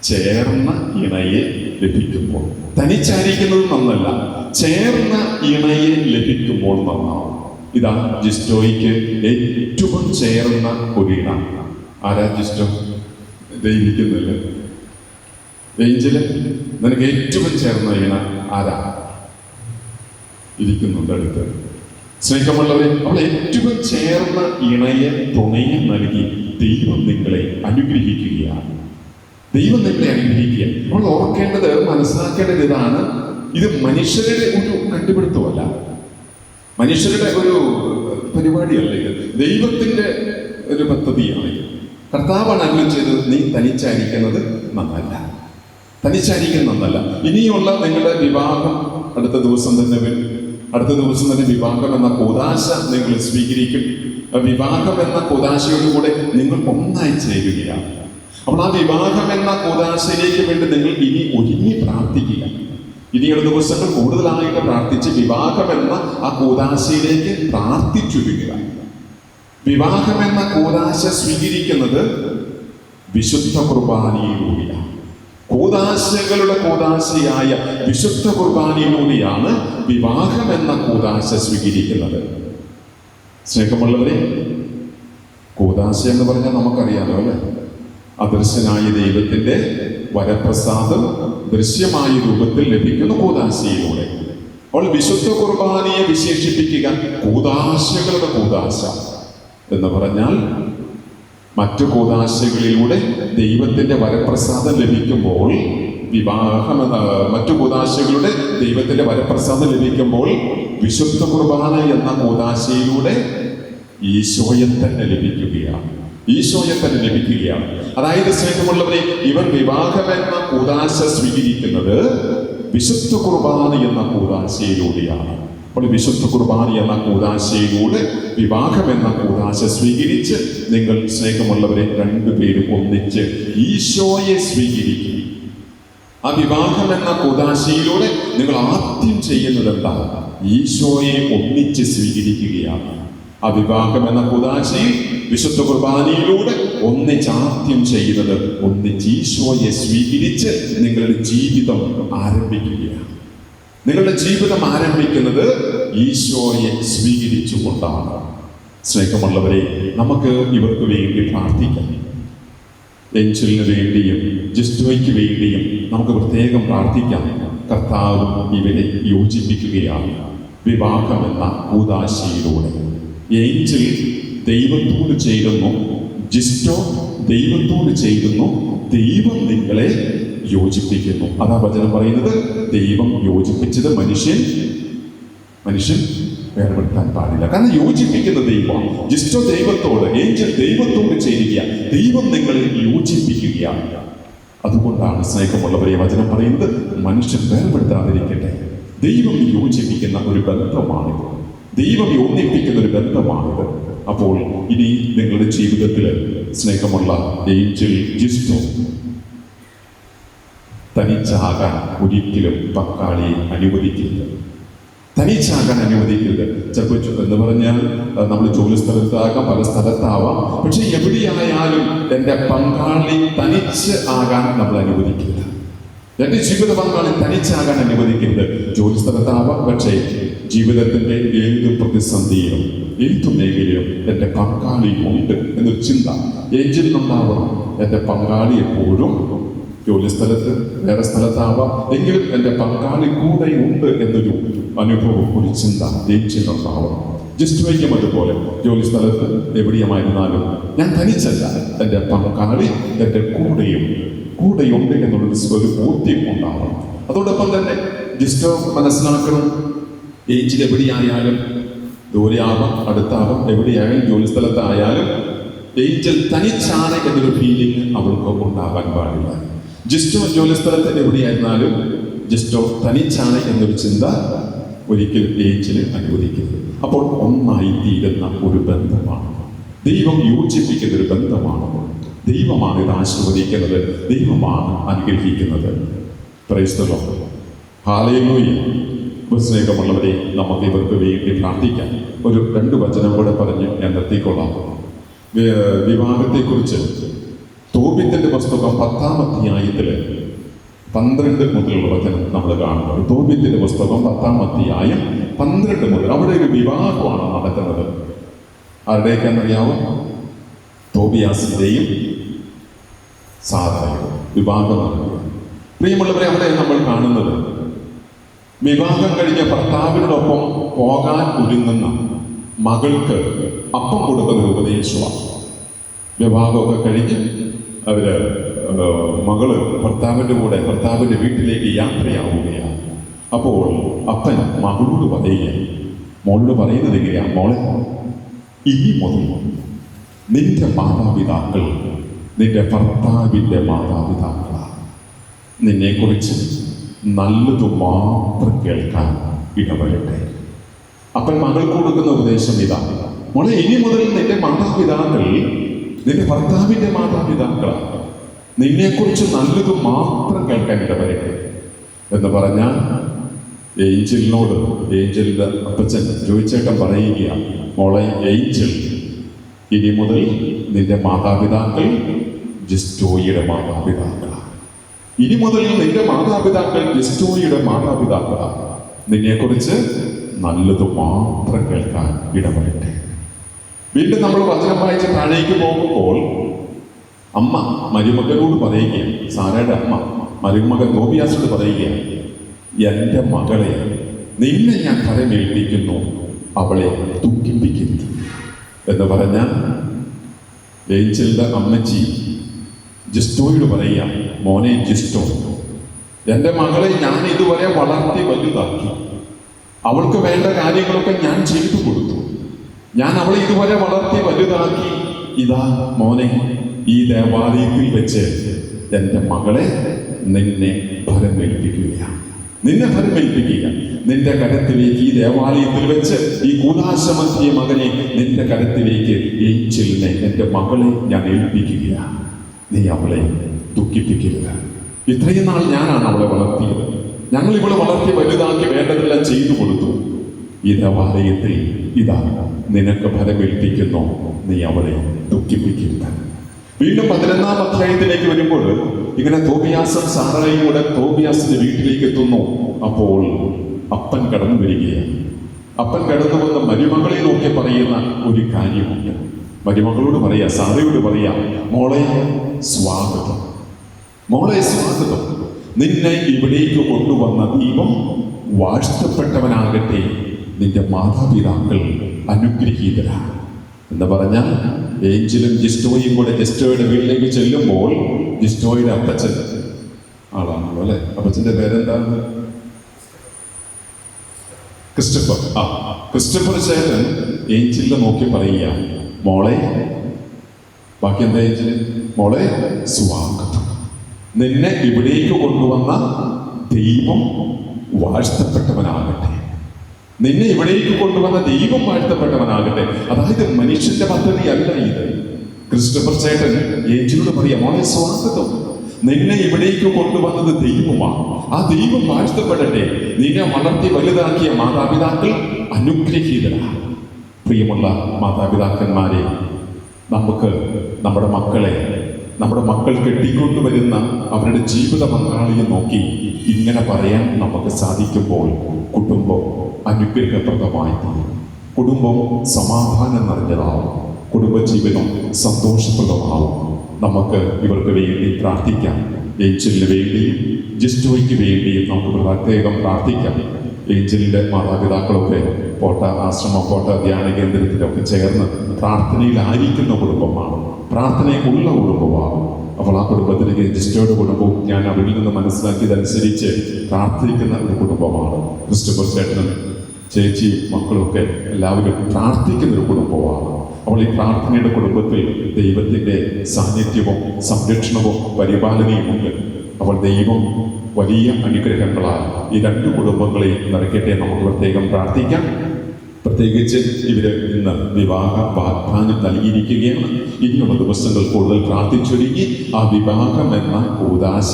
ചേർന്ന ഇണയെ ലഭിക്കുമ്പോൾ. തനിച്ചായിരിക്കുന്നത് നന്നല്ല, ചേർന്ന ഇണയെ ലഭിക്കുമ്പോൾ നന്നാവും. ഇതാ ജിസ്റ്റോയ്ക്ക് ഏറ്റവും ചേർന്ന ഒരു ഇണ. ആരാ ജിസ്റ്റോ? ദൈവിക്കുന്നില്ല. ഏഞ്ചല്, നിനക്ക് ഏറ്റവും ചേർന്ന ഇണ ആരാ? ഇരിക്കുന്നുണ്ട് അടുത്ത്. സ്നേഹമുള്ളവരെ, അവൾ ഏറ്റവും ചേർന്ന ഇണയെ തുണയെ നൽകി ദൈവം നിങ്ങളെ അനുഗ്രഹിക്കുകയാണ്. അവൾ ഓർക്കേണ്ടത്, മനസ്സിലാക്കേണ്ടത് ഇതാണ്, ഇത് മനുഷ്യരുടെ ഒരു കണ്ടുപിടുത്തമല്ല, മനുഷ്യരുടെ ഒരു പരിപാടിയല്ല, ഇത് ദൈവത്തിന്റെ ഒരു പദ്ധതിയാണ്. കർത്താവാണ് അരുളി ചെയ്തത്, നീ തനിച്ചായിരിക്കുന്നത് നന്നല്ല. ഇനിയുള്ള നിങ്ങളുടെ വിവാഹം അടുത്ത ദിവസം തന്നെ വിവാഹം എന്ന കൂദാശ നിങ്ങൾ സ്വീകരിക്കും. വിവാഹം എന്ന കൂദാശയോടുകൂടെ നിങ്ങൾ ഒന്നായി ചേരുകയാണ്. അപ്പോൾ ആ വിവാഹം എന്ന കൂദാശയിലേക്ക് വേണ്ടി നിങ്ങൾ ഇനി ഒരുങ്ങി പ്രാർത്ഥിക്കുക. ഇനിയുള്ള ദിവസങ്ങൾ കൂടുതലായിട്ട് പ്രാർത്ഥിച്ച് വിവാഹം എന്ന ആ കൂദാശയിലേക്ക് പ്രാർത്ഥിച്ചുവരിക. വിവാഹം എന്ന കൂദാശ സ്വീകരിക്കുന്നത് വിശുദ്ധ കുർബാനയിലൂടെയാണ്. കൂദാശകളുടെ കൂദാശയായ വിശുദ്ധ കുർബാനയിലൂടെയാണ് വിവാഹം എന്ന കൂദാശ സ്വീകരിക്കുന്നത്. സ്നേഹമുള്ളവരെ, കൂദാശ എന്ന് പറഞ്ഞാൽ നമുക്കറിയാലോ അല്ലേ? അദൃശ്യനായ ദൈവത്തിന്റെ വരപ്രസാദം ദൃശ്യമായ രൂപത്തിൽ ലഭിക്കുന്ന കൂദാശയിലൂടെ. അപ്പോൾ വിശുദ്ധ കുർബാനയെ വിശേഷിപ്പിക്കുക കൂദാശകളുടെ കൂദാശ എന്ന് പറഞ്ഞാൽ മറ്റു കൂദാശകളിലൂടെ ദൈവത്തിന്റെ വരപ്രസാദം ലഭിക്കുമ്പോൾ മറ്റു കൂദാശകളുടെ ദൈവത്തിന്റെ വരപ്രസാദം ലഭിക്കുമ്പോൾ വിശുദ്ധ കുർബാന എന്ന കൂദാശയിലൂടെ ഈശോയെ തന്നെ ലഭിക്കുകയാണ്. അതായത് സ്നേഹമുള്ളവരെ, ഇവർ വിവാഹമെന്ന കൂദാശ സ്വീകരിക്കുന്നത് വിശുദ്ധ കുർബാന എന്ന കൂദാശയിലൂടെയാണ്. അപ്പോൾ വിശുദ്ധ കുർബാന എന്ന കൂദാശയിലൂടെ വിവാഹമെന്ന കൂദാശ സ്വീകരിച്ച് നിങ്ങൾ സ്നേഹമുള്ളവരെ രണ്ടുപേരും ഒന്നിച്ച് ഈശോയെ സ്വീകരിക്കും. ആ വിവാഹം എന്ന കൂദാശയിലൂടെ നിങ്ങൾ ആദ്യം ചെയ്യുന്നത് എന്താണ്? ഈശോയെ ഒന്നിച്ച് സ്വീകരിക്കുകയാണ്. ആ വിവാഹം എന്ന കൂദാശയിൽ വിശുദ്ധ കുർബാനയിലൂടെ ഒന്നിച്ച് ആദ്യം ചെയ്യുന്നത് ഒന്നിച്ച് ഈശോയെ സ്വീകരിച്ച് നിങ്ങളുടെ ജീവിതം ആരംഭിക്കുകയാണ്. നിങ്ങളുടെ ജീവിതം ആരംഭിക്കുന്നത് ഈശോയെ സ്വീകരിച്ചുകൊണ്ടാണ്. സ്നേഹമുള്ളവരെ, നമുക്ക് ഇവർക്ക് വേണ്ടി പ്രാർത്ഥിക്കാം. എഞ്ചലിന് വേണ്ടിയും ജിസ്റ്റോയ്ക്ക് വേണ്ടിയും നമുക്ക് പ്രത്യേകം പ്രാർത്ഥിക്കാം. കർത്താവ് ഇവരെ യോജിപ്പിക്കുകയാണ് വിവാഹമെന്ന കൂദാശയിലൂടെ. ഏഞ്ചൽ ദൈവത്തോട് ചേരുന്നു, ജിസ്റ്റോ ദൈവത്തോട് ചേരുന്നു, ദൈവം നിങ്ങളെ യോജിപ്പിക്കുന്നു. അതാ വചനം പറയുന്നത്, ദൈവം യോജിപ്പിച്ചത് മനുഷ്യൻ വേർപെടുത്താൻ പാടില്ല. കാരണം യോജിപ്പിക്കുന്ന ദൈവം. ജിസ്റ്റോ ദൈവത്തോട്, ഏഞ്ചൽ ദൈവത്തോട് ചേരുക, ദൈവം നിങ്ങളെ യോജിപ്പിക്കുകയാണ്. അതുകൊണ്ടാണ് സ്നേഹമുള്ളവരെ വചനം പറയുന്നത്, മനുഷ്യൻ വേർപെടുത്താതിരിക്കട്ടെ. ദൈവം യോജിപ്പിക്കുന്ന ഒരു ബന്ധമാണിത്, ദൈവം യോജിപ്പിക്കുന്ന ഒരു ബന്ധമാണിത്. അപ്പോൾ ഇനി നിങ്ങളുടെ ജീവിതത്തിൽ സ്നേഹമുള്ള ഏഞ്ചൽ ജിസ്റ്റോ തനിച്ചാകാൻ ഒരിക്കലും പങ്കാളിയെ അനുവദിക്കരുത്. ചിലപ്പോൾ എന്ന് പറഞ്ഞാൽ നമ്മൾ ജോലി സ്ഥലത്താകാം, പല സ്ഥലത്താവാം. പക്ഷെ എവിടെയായാലും എൻ്റെ പങ്കാളി തനിച്ച് ആകാൻ നമ്മൾ അനുവദിക്കരുത്. എൻ്റെ ജീവിത പങ്കാളി തനിച്ചാകാൻ അനുവദിക്കരുത്. ജോലി സ്ഥലത്താവാം, പക്ഷേ ജീവിതത്തിന്റെ ഏത് പ്രതിസന്ധിയിലും ഏത് മേഖലയിലും എൻ്റെ പങ്കാളി ഉണ്ട് എന്നൊരു ചിന്ത ഏഞ്ചലിനുണ്ടാവണം. എൻ്റെ പങ്കാളി എപ്പോഴും ജോലി സ്ഥലത്ത് വേറെ സ്ഥലത്താവാം, എങ്കിലും എൻ്റെ പങ്കാളി കൂടെ ഉണ്ട് എന്നൊരു അനുഭവം, ഒരു ചിന്ത ഏഞ്ചലിനുണ്ടാവണം. ജിസ്റ്റോയ്ക്കും അതുപോലെ ജോലി സ്ഥലത്ത് എവിടെയുമായിരുന്നാലും ഞാൻ തനിച്ചല്ല, എൻ്റെ പങ്കാളി എൻ്റെ കൂടെയുണ്ട് എന്നുള്ളൊരു ബോധ്യം ഉണ്ടാവണം. അതോടൊപ്പം തന്നെ ജിസ്റ്റോ മനസ്സിലാക്കണം, ഏഞ്ചിൽ എവിടെയായാലും, ദൂരെയാവാം അടുത്താവാം, എവിടെയായാലും ജോലി സ്ഥലത്തായാലും ഏഞ്ചൽ തനിച്ചാണ് എന്നൊരു ഫീലിംഗ് അവൾക്ക് ഉണ്ടാകാൻ പാടില്ല. ജിസ്റ്റോ ജോലി സ്ഥലത്ത് എവിടെയായിരുന്നാലും ജിസ്റ്റോ തനിച്ചാണ് എന്നൊരു ചിന്ത ഒരിക്കലും ഏഞ്ചിന് അനുവദിക്കരുത്. അപ്പോൾ ഒന്നായി തീരുന്ന ഒരു ബന്ധമാണ്, ദൈവം യോജിപ്പിക്കുന്ന ഒരു ബന്ധമാണ്. ദൈവമാണ് ഇത് ആശീർവദിക്കുന്നത്, ദൈവമാണ് അനുഗ്രഹിക്കുന്നത്. Praise the Lord. ഹല്ലേലൂയ. സ്നേഹമുള്ളവരെ, നമുക്ക് ഇവർക്ക് വേണ്ടി പ്രാർത്ഥിക്കാം. ഒരു 2 വചനം കൂടെ പറഞ്ഞ് ഞാൻ നിർത്തിക്കൊള്ളാം. വിവാഹത്തെക്കുറിച്ച് തോബിത്തിന്റെ പുസ്തകം 10-ാം അധ്യായത്തിൽ 12 മുതലുള്ള വചനം നമ്മൾ കാണുന്നത്. തോബിത്തിന്റെ പുസ്തകം 10-ാം അധ്യായം 12 മുതൽ അവിടെ ഒരു വിവാഹമാണ് നടക്കുന്നത്. ആരുടെയൊക്കെയെന്നറിയാവോ? തോബിയാസിന്റെയും സാറായും വിവാഹം നടക്കുക. പ്രിയമുള്ളവരെ, അവിടെ നമ്മൾ കാണുന്നത് വിവാഹം കഴിഞ്ഞ ഭർത്താവിനോടൊപ്പം പോകാൻ ഒരുങ്ങുന്ന മകൾക്ക് അപ്പം കൊടുക്കുന്ന ഒരു ഉപദേശമാണ്. വിവാഹമൊക്കെ കഴിഞ്ഞ് മകള് ഭർത്താവിൻ്റെ കൂടെ ഭർത്താവിൻ്റെ വീട്ടിലേക്ക് യാത്രയാവുകയാണ്. അപ്പോൾ അപ്പൻ മോളോട് പറയുന്നത് എങ്ങനെയാണ്? മോളെ, ഇനി മുതൽ നിന്റെ മാതാപിതാക്കൾ നിന്റെ ഭർത്താവിൻ്റെ മാതാപിതാക്കളാണ്. നിന്നെക്കുറിച്ച് നല്ലത് മാത്രം കേൾക്കാൻ ഇടവരട്ടെ. അപ്പൻ മകൾക്ക് കൊടുക്കുന്ന ഉപദേശം ഇതാണ്: മോളെ, ഇനി മുതൽ നിന്റെ മാതാപിതാക്കൾ നിന്റെ ഭർത്താവിൻ്റെ മാതാപിതാക്കളാണ്. നിന്നെക്കുറിച്ച് നല്ലത് മാത്രം കേൾക്കാൻ ഇടവരട്ടെ എന്ന് പറഞ്ഞാൽ ഏഞ്ചലിന്റെ അപ്പച്ചൻ ജോയിച്ചേട്ടൻ പറയുകയാണ്, മോളെ ഏഞ്ചൽ, ഇനി മുതൽ നിന്റെ മാതാപിതാക്കൾ ജിസ്റ്റോയുടെ മാതാപിതാക്കളാണ്. ഇനി മുതൽ നിന്റെ മാതാപിതാക്കൾ ജിസ്റ്റോയുടെ മാതാപിതാക്കളാണ്. നിന്നെക്കുറിച്ച് നല്ലത് മാത്രം കേൾക്കാൻ ഇടവരട്ടെ. വീണ്ടും നമ്മൾ വചനം വായിച്ച് താഴേക്ക് പോകുമ്പോൾ അമ്മ മരുമകനോട് പറയുകയാണ്, സാരയുടെ അമ്മ മരുമകൻ തോബിയാസിനോട് പറയുകയാണ്, എൻ്റെ മകളെ നിന്നെ ഞാൻ കരമേൽപ്പിക്കുന്നു, അവളെ ദുഃഖിപ്പിക്കരുത് എന്ന് പറഞ്ഞാൽ ഏഞ്ചലിന്റെ അമ്മച്ചി ജിസ്റ്റോയോട് പറയുക, മോനെ ജിസ്റ്റോ, എൻ്റെ മകളെ ഞാൻ ഇതുവരെ വളർത്തി വലുതാക്കി, അവൾക്ക് വേണ്ട കാര്യങ്ങളൊക്കെ ഞാൻ ചെയ്തു കൊടുത്തു, ഞാൻ അവളെ ഇതുവരെ വളർത്തി വലുതാക്കി. ഇതാ മോനെ, ഈ ദേവാലയത്തിൽ വെച്ച് എൻ്റെ മകളെ നിന്നെ ഭരമേൽപ്പിക്കുകയാണ്, നിന്നെ ഭരമേൽപ്പിക്കുക. നിന്റെ കരത്തിലേക്ക് ഈ ദേവാലയത്തിൽ വെച്ച് ഈ കൂദാശമധ്യ മകനെ നിന്റെ കരത്തിലേക്ക് ഏഞ്ചലിനെ, എൻ്റെ മകളെ ഞാൻ ഏൽപ്പിക്കുകയാണ്. നീ അവളെ ദുഃഖിപ്പിക്കരുത്. ഇത്രയും നാൾ ഞാനാണ് അവളെ വളർത്തിയത്, ഞങ്ങൾ ഇവളെ വളർത്തി വലുതാക്കി വേണ്ടതെല്ലാം ചെയ്തു കൊടുത്തു. ഈ ദേവാലയത്തിൽ ഇതാ നിനക്ക് ഫലമേൽപ്പിക്കുന്നു, നീ അവളെ ദുഃഖിപ്പിക്കരുത്. വീണ്ടും 11-ാം അധ്യായത്തിലേക്ക് വരുമ്പോൾ ഇങ്ങനെ തോബിയാസും സാറായും കൂടെ തോബിയാസിന്റെ വീട്ടിലേക്ക് എത്തുന്നു. അപ്പോൾ അപ്പൻ കടന്നു വരികയാണ്. അപ്പൻ കടന്നു വന്ന മരുമകളെ നോക്കി പറയുന്ന ഒരു കാര്യമുണ്ട്. മരുമകളോട് പറയാ, സാറയോട് പറയാ, മോളെ സ്വാഗതം, മോളെ സ്വാഗതം, നിന്നെ ഇവിടേക്ക് കൊണ്ടുവന്ന ദൈവം വാഴ്ത്തപ്പെട്ടവനാകട്ടെ, നിന്റെ മാതാപിതാക്കൾ അനുഗ്രഹീതരാണ് എന്ന് പറഞ്ഞാൽ ഏഞ്ചലും ജിസ്റ്റോയും കൂടെ ജിസ്റ്റോയുടെ വീട്ടിലേക്ക് ചെല്ലുമ്പോൾ ജിസ്റ്റോയുടെ അപ്പച്ചൻ ആളാണല്ലോ അല്ലെ, അപ്പച്ചന്റെ പേരെന്താണ്? ക്രിസ്റ്റഫർ. ക്രിസ്റ്റഫർ ചേട്ടൻ ഏഞ്ചലിനെ നോക്കി പറയുക, മോളെ, ബാക്കി എന്താ ഏഞ്ചല്? മോളെ സ്വാഗതം, നിന്നെ ഇവിടേക്ക് കൊണ്ടുവന്ന ദൈവം വാഴ്ത്തപ്പെട്ടവനാകട്ടെ, നിന്നെ ഇവിടേക്ക് കൊണ്ടുവന്ന ദൈവം വാഴ്ത്തപ്പെട്ടവനാകട്ടെ. അതായത് മനുഷ്യന്റെ പദ്ധതി അല്ല ഇത്. ക്രിസ്റ്റഫർ ചേട്ടൻ ഏഞ്ചലിനോട് പറയാം, മോളെ സ്വാഗതം, നിന്നെ ഇവിടേക്ക് കൊണ്ടുവന്നത് ദൈവമാണ്, ആ ദൈവം വാഴ്ത്തപ്പെടട്ടെ, നിന്നെ വളർത്തി വലുതാക്കിയ മാതാപിതാക്കൾ അനുഗ്രഹീതരാണ്. പ്രിയമുള്ള മാതാപിതാക്കന്മാരെ, നമുക്ക് നമ്മുടെ മക്കൾ കെട്ടിക്കൊണ്ടുവരുന്ന അവരുടെ ജീവിത പങ്കാളിയെ നോക്കി ഇങ്ങനെ പറയാൻ നമുക്ക് സാധിക്കുമ്പോൾ കുടുംബം അനുഗ്രഹപ്രദമായി തീരും, കുടുംബം സമാധാനം നിറഞ്ഞതാവും, കുടുംബജീവിതം സന്തോഷപ്രദമാവും. നമുക്ക് ഇവർക്ക് വേണ്ടി പ്രാർത്ഥിക്കാം. ഏഞ്ചലിന് വേണ്ടിയും ജിസ്റ്റോയ്ക്ക് വേണ്ടിയും നമുക്ക് പ്രത്യേകം പ്രാർത്ഥിക്കാം. ഏഞ്ചലിന്റെ മാതാപിതാക്കളൊക്കെ പോട്ട ആശ്രമം, പോട്ട ധ്യാന കേന്ദ്രത്തിലൊക്കെ ചേർന്ന് പ്രാർത്ഥനയിലായിരിക്കുന്ന കുടുംബമാണ്, പ്രാർത്ഥനയുള്ള കുടുംബമാണ്. അപ്പോൾ ആ കുടുംബത്തിലേക്ക് ജിസ്റ്റോയുടെ കുടുംബവും ഞാൻ അവരിൽ നിന്ന് മനസ്സിലാക്കിയതനുസരിച്ച് പ്രാർത്ഥിക്കുന്ന ഒരു കുടുംബമാണ്. ക്രിസ്റ്റഫർ ചേട്ടനും ചേച്ചിയും മക്കളുമൊക്കെ എല്ലാവരും പ്രാർത്ഥിക്കുന്ന ഒരു കുടുംബമാണ്. അപ്പോൾ ഈ പ്രാർത്ഥനയുടെ കുടുംബത്തിൽ ദൈവത്തിൻ്റെ സാന്നിധ്യവും സംരക്ഷണവും പരിപാലനയും ഉണ്ട്. അപ്പോൾ ദൈവം വലിയ അനുഗ്രഹങ്ങളാൽ ഈ രണ്ട് കുടുംബങ്ങളെയും നിറയ്ക്കട്ടെ. നമുക്ക് പ്രത്യേകം പ്രാർത്ഥിക്കാം. പ്രത്യേകിച്ച് ഇവർ ഇന്ന് വിവാഹ വാഗ്ദാനം നൽകിയിരിക്കുകയാണ്. ഇനിയുള്ള ദിവസങ്ങൾ കൂടുതൽ പ്രാർത്ഥിച്ചൊരുങ്ങി ആ വിവാഹം എന്ന കൂദാശ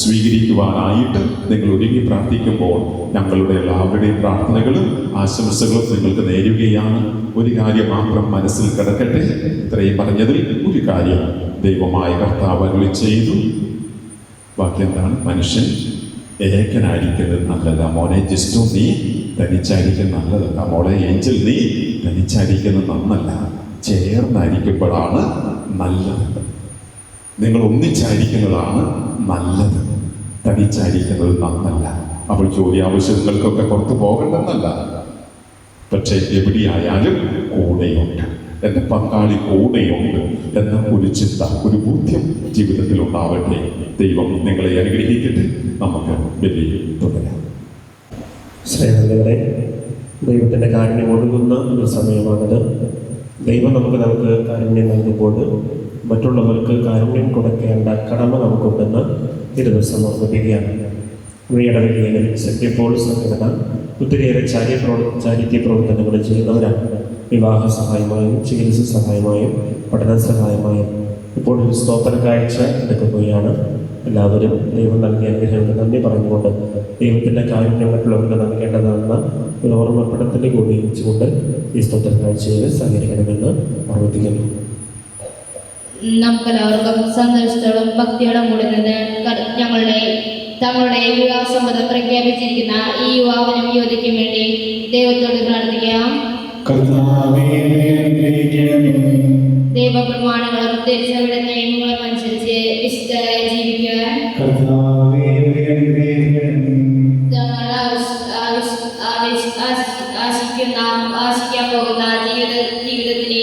സ്വീകരിക്കുവാനായിട്ട് നിങ്ങൾ ഒരുങ്ങി പ്രാർത്ഥിക്കുമ്പോൾ ഞങ്ങളുടെ എല്ലാവരുടെയും പ്രാർത്ഥനകളും ആശംസകളും നിങ്ങൾക്ക് നേരുകയാണ്. ഒരു കാര്യം മാത്രം മനസ്സിൽ കിടക്കട്ടെ. ഇത്രയും പറഞ്ഞതിൽ ഒരു കാര്യം ദൈവമായ കർത്താവ് അരുളി ചെയ്തു. ബാക്കി എന്താണ്? മനുഷ്യൻ ഏകനായിരിക്കുന്നത് നല്ലതാ. മോനെ ജിസ്റ്റോ, നീ തനിച്ചായിരിക്കുന്നത് നല്ലതല്ല. മോളെ ഏഞ്ചൽ, നീ തനിച്ചായിരിക്കുന്നത് നന്നല്ല, ചേർന്നായിരിക്കുമ്പോഴാണ് നല്ലത്. നിങ്ങൾ ഒന്നിച്ചായിരിക്കുന്നതാണ് നല്ലത്, തനിച്ചായിരിക്കുന്നത് നന്നല്ല. അപ്പോൾ ജോലി ആവശ്യങ്ങൾക്കൊക്കെ പുറത്തു പോകണ്ടെന്നല്ല, പക്ഷേ എവിടെയായാലും കൂടെയുണ്ട്, എൻ്റെ പങ്കാളി കൂടെയുണ്ട് എന്ന ഒരു ചിന്ത, ഒരു ബോധ്യം ജീവിതത്തിൽ ഉണ്ടാവട്ടെ. ദൈവം നിങ്ങളെ അനുഗ്രഹിക്കട്ടെ. നമുക്ക് വലിയ തുടരാം. സ്നേഹങ്ങളെ, ദൈവത്തിൻ്റെ കാരുണ്യം ഒഴുകുന്ന ഒരു സമയമാണത്. ദൈവം നമുക്ക് കാരുണ്യം നൽകുമ്പോൾ മറ്റുള്ളവർക്ക് കാരുണ്യം കൊടുക്കേണ്ട കടമ നമുക്കുണ്ടെന്ന് ഈ ദിവസം ഓർമ്മിപ്പിക്കുകയാണ്. ഇടവകയിൽ സെന്റ് പോൾ സംഘടന ഒത്തിരിയേറെ ചാരിത്യ പ്രവർത്തനങ്ങൾ ചെയ്യുന്നവരാണ്. വിവാഹ സഹായമായും ചികിത്സ സഹായമായും പഠന സഹായമായും ഇപ്പോൾ ഒരു സ്തോത്ര കാഴ്ച എടുക്കുകയാണ്. എല്ലാവരും ദൈവം നൽകിയ അനുഗ്രഹങ്ങൾക്ക് നന്ദി പറഞ്ഞുകൊണ്ട് ദൈവത്തിൻ്റെ കാരുണ്യം മറ്റുള്ളവർക്ക് നൽകേണ്ടതാണെന്ന ഒരു ഓർമ്മപ്പെടുത്തൽ കൂടി വെച്ചുകൊണ്ട് ഈ സ്തോത്ര കാഴ്ചയിൽ സഹകരിക്കണമെന്ന് ഓർമ്മിപ്പിക്കുന്നു. നമുക്കെല്ലാവർക്കും സന്തോഷത്തോടും ഭക്തിയോടും കൂടി നിന്ന് തങ്ങളുടെ വിവാഹ സമ്മതം പ്രഖ്യാപിച്ചിരിക്കുന്ന ഈ യുവാവിനും യുവതിക്കും വേണ്ടി ദൈവത്തോട് പ്രാർത്ഥിക്കാം. ദൈവപ്രമാണങ്ങളും തിരിച്ചവിടെ നിയമങ്ങളും അനുസരിച്ച് വിശുദ്ധരായി ജീവിക്കുവാൻ ആശിക്കാൻ പോകുന്ന ജീവിതത്തിന്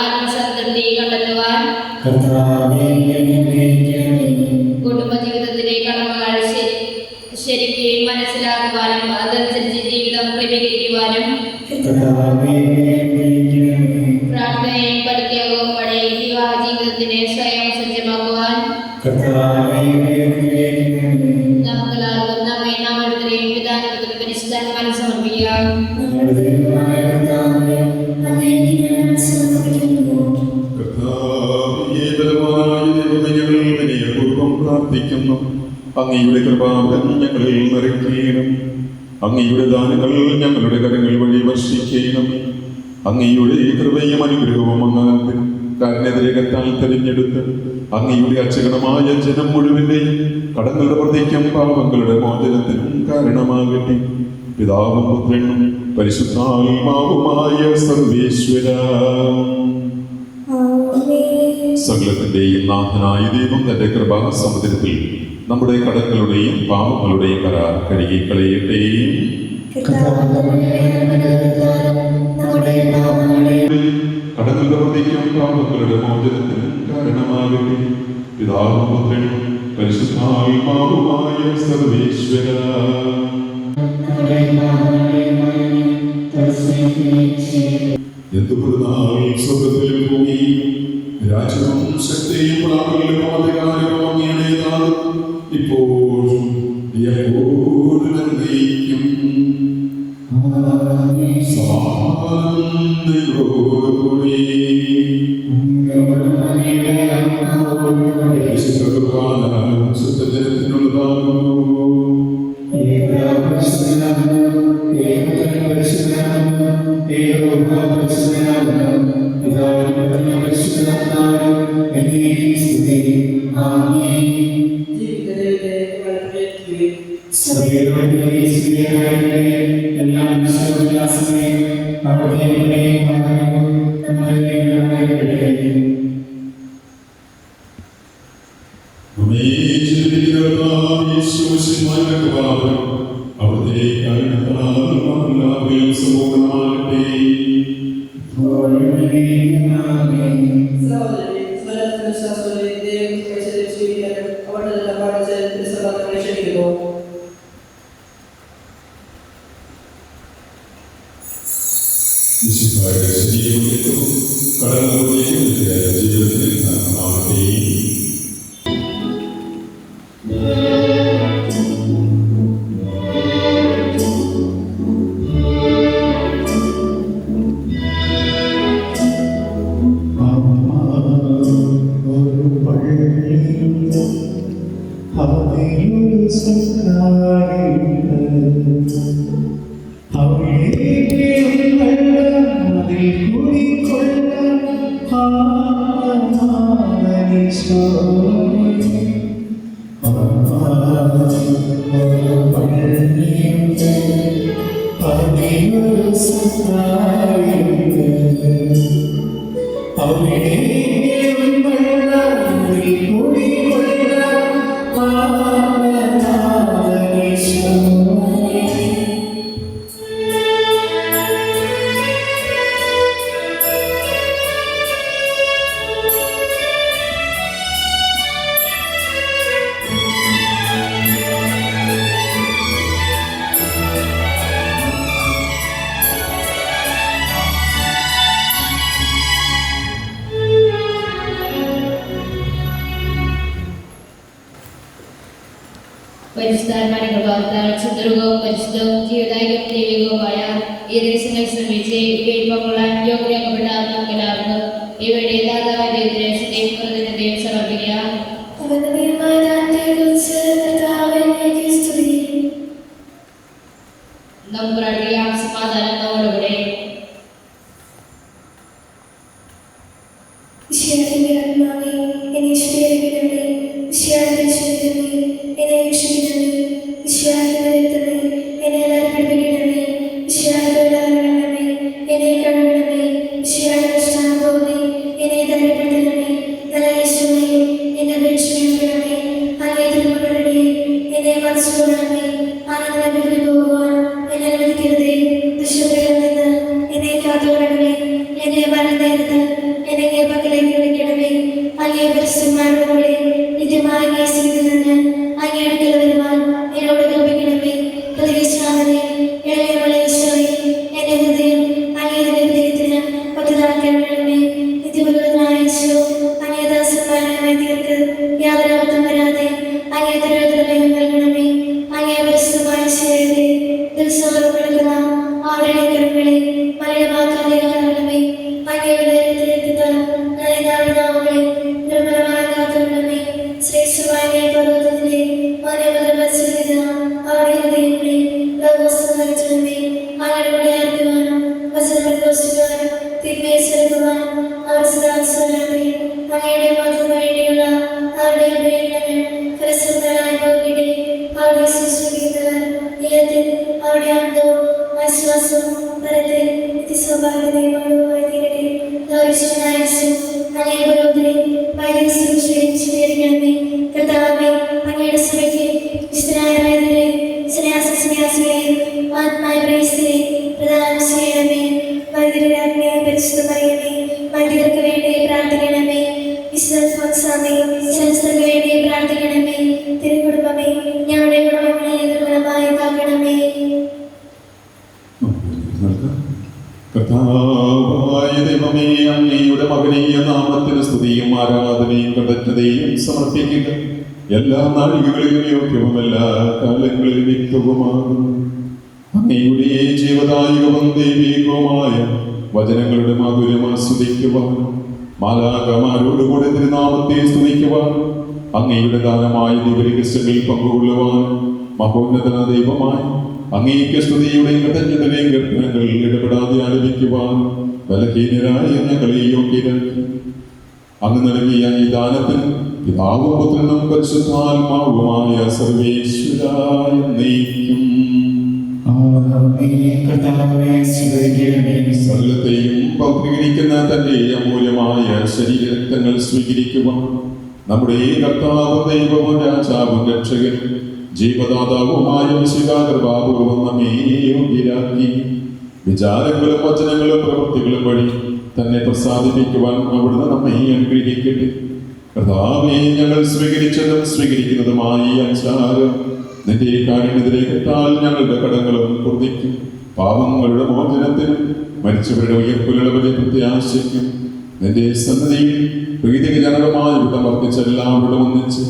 ആത്മസംതൃപ്തി കണ്ടെത്തുവാൻ കുടുംബജീവിതത്തിലെ കടമകൾ ശരിക്ക് മനസ്സിലാക്കുവാനും അതനുസരിച്ച് ജീവിതം ക്രമീകരിക്കുവാനും പ്രാർത്ഥനയും പരിത്യാഗവും വഴി വിവാഹ ജീവിതത്തിന് സ്വയം സജ്ജമാക്കുവാൻ നമുക്കെല്ലാവർക്കും നമ്മെ നാം ഓരോരുത്തരെയും പിതാവിനും പരിശുദ്ധാത്മാവിനും സമർപ്പിക്കാം. പ്രാർത്ഥിക്കുന്നു. അങ്ങയുടെ കൃപാവരം ഞങ്ങളിൽ നിറയ്ക്കണം. അങ്ങയുടെ ദാനങ്ങൾ ഞങ്ങളുടെ കരങ്ങൾ വഴി വർഷിക്കണം. അങ്ങയുടെ കൃപയും അനുഗ്രഹവും അങ്ങ് കാരണത്തിലേക്കത്താൽ തെരഞ്ഞെടുത്ത് അങ്ങയുടെ അച്ചകടമായ ജനം മുഴുവന്റെയും കടങ്ങളുടെ പ്രതിക്കും പാപങ്ങളുടെ മോചനത്തിനും കാരണമാകട്ടെ. പിതാവും പുത്രനും പരിശുദ്ധാത്മാവുമായ സർവേശ്വര. സകലത്തിന്റെയും നാഥനായ ദൈവം തന്റെ കൃപാസമുദ്രത്തിൽ നമ്മുടെ കടങ്ങളുടെയും പാപങ്ങളുടെയും കര കഴുകിക്കളയട്ടെ. കടങ്ങളുടെ പ്രതിക്കും പാപങ്ങളുടെ മോചനത്തിനും കാരണമാകട്ടെ. പിതാവും പുത്രനും പരിശുദ്ധാത്മാവുമായ സർവേശ്വര. എന്തുകൊണ്ടാൽ സ്വർഗ്ഗത്തിലും ഭൂമിയും രാജ്യവും ശക്തിയും പ്രാബല്യവും അധികാരവും അങ്ങയുടേതാണ്, ഇപ്പോഴും എപ്പോഴും എന്നേക്കും. പരിശുദ്ധാത്മാവിന്റെ കൃപാവത്താൽ സുന്ദരവും പരിശുദ്ധവും ജീവദായകവും ദൈവികവുമായ ഈ ദിവസങ്ങൾ ശ്രമിച്ച് ഇവയിൽ പങ്കുകൊള്ളാൻ യോഗ്യരാക്കപ്പെട്ട നമുക്കെല്ലാവർക്കും ഇവയുടെ യഥാർത്ഥമായ ദൈവത്തിന് ദൈവം സമർപ്പിക്കാം. നമുക്ക് പ്രാർത്ഥിക്കാം. സമാധാനം നമ്മോടുകൂടെ. എന്നെ ഉപവസിക്കുവാനും തിന്മയെ ചെറുക്കുവാനും അവർ സദാസ്വരത്തെ അങ്ങയുടെ മാത്രം വേണ്ടിയുള്ള അവരുടെ പ്രയത്നങ്ങൾ ഫലസമൃദ്ധമായി പോകട്ടെ. അവിടെ സൂക്ഷിക്കുന്നവർ നിയത്തിൽ അവിടെ അന്തവും ആശ്വാസവും പരത്തിൽ നിത്യസൗഭാഗ്യതയുമായി തീരട്ടെ. അങ്ങേ പുരോഹിതരെ സ്വീകരിക്കണമേ. കർത്താവേ, അങ്ങയുടെ സഭയ്ക്ക് വിശുദ്ധനായ വൈദികരെയും സന്യാസികളെയും ആത്മായ പ്രേക്ഷിതരെയും പ്രദാനം ചെയ്യണമേ. വൈദികരാജ്ഞിയായ പരിശുദ്ധ മറിയമേ, വൈദികർക്ക് വേണ്ടി പ്രാർത്ഥിക്കണമേ. വിശുദ്ധ അൽഫോൻസാമേയും ശാസ്ത്രക്ക് വേണ്ടി പ്രാർത്ഥിക്കണമേ. തിരുക്കുടുംബമേ, ഞങ്ങളുടെ കുടുംബങ്ങളെ നിർമ്മലമായി കാക്കണമേ. കർത്താവായ ദൈവമേ, അങ്ങയുടെ മകനീയ നാമത്തിന് സ്തുതിയും ആരാധനയും കൃതജ്ഞതയും സമർപ്പിക്കുക. എല്ലാ നാഴികകളിലും യോഗ്യവും എല്ലാ കാലങ്ങളിലും യുക്തവുമാകുന്നു. അങ്ങയുടെ ജീവദായകവും ദൈവികവുമായ വചനങ്ങളുടെ മാധുര്യം ആസ്വദിക്കുവാൻ, മാലാഖമാരോടുകൂടെ തിരുനാമത്തെ സ്തുതിക്കുവാൻ, അങ്ങയുടെ ദാനമായ ദിവ്യരഹസ്യങ്ങളിൽ പങ്കുകൊള്ളുവാൻ, മഹോന്നത ദൈവമായി അങ്ങേക്ക് സ്തുതിയുടെയും കൃതജ്ഞതയുടെയും കീർത്തനങ്ങൾ ഇടപെടാതെ ആലപിക്കുവാൻ ബലഹീനരായ ഞങ്ങളെ യോഗ്യരാക്കി. അങ്ങ് നൽകിയ ഈ ദാനത്തിന് പിതാവും പുത്രനും പരിശുദ്ധാത്മാവുമായ സർവേശ്വരായ നയിക്കും. സകലത്തെയും പൗത്രീകരിക്കുന്ന തന്റെ അമൂല്യമായ ശരീരരക്തങ്ങൾ സ്വീകരിക്കുവാൻ നമ്മുടെ കർത്താവും ദൈവവും രാജാവും രക്ഷകനും ജീവദാതാവുമായ കൃപാപൂർവം നമ്മെ യോഗ്യരാക്കി. വിചാരങ്ങളും വചനങ്ങളും പ്രവൃത്തികളും വഴി തന്നെ പ്രസാദിപ്പിക്കുവാൻ അവിടുന്ന് നമ്മെ അനുഗ്രഹിക്കട്ടെ. കർത്താവേ, ഞങ്ങൾ സ്വീകരിച്ചതും സ്വീകരിക്കുന്നതുമായ ഈ ആചാരം നിന്റെ കാരുണ്യത്തിലെ കെട്ടാൽ ഞങ്ങളുടെ കടങ്ങളും പൂർത്തിക്കും. പാപങ്ങളുടെ മോചനത്തിനും മരിച്ചവരുടെ ഉയർപ്പുകളുടെ വലിയ പ്രത്യാശയ്ക്കും നിന്റെ സന്നദ്ധിയിൽ പ്രീതിജനകമായ വിധം വർദ്ധിച്ച എല്ലാവരോടും ഒന്നിച്ച്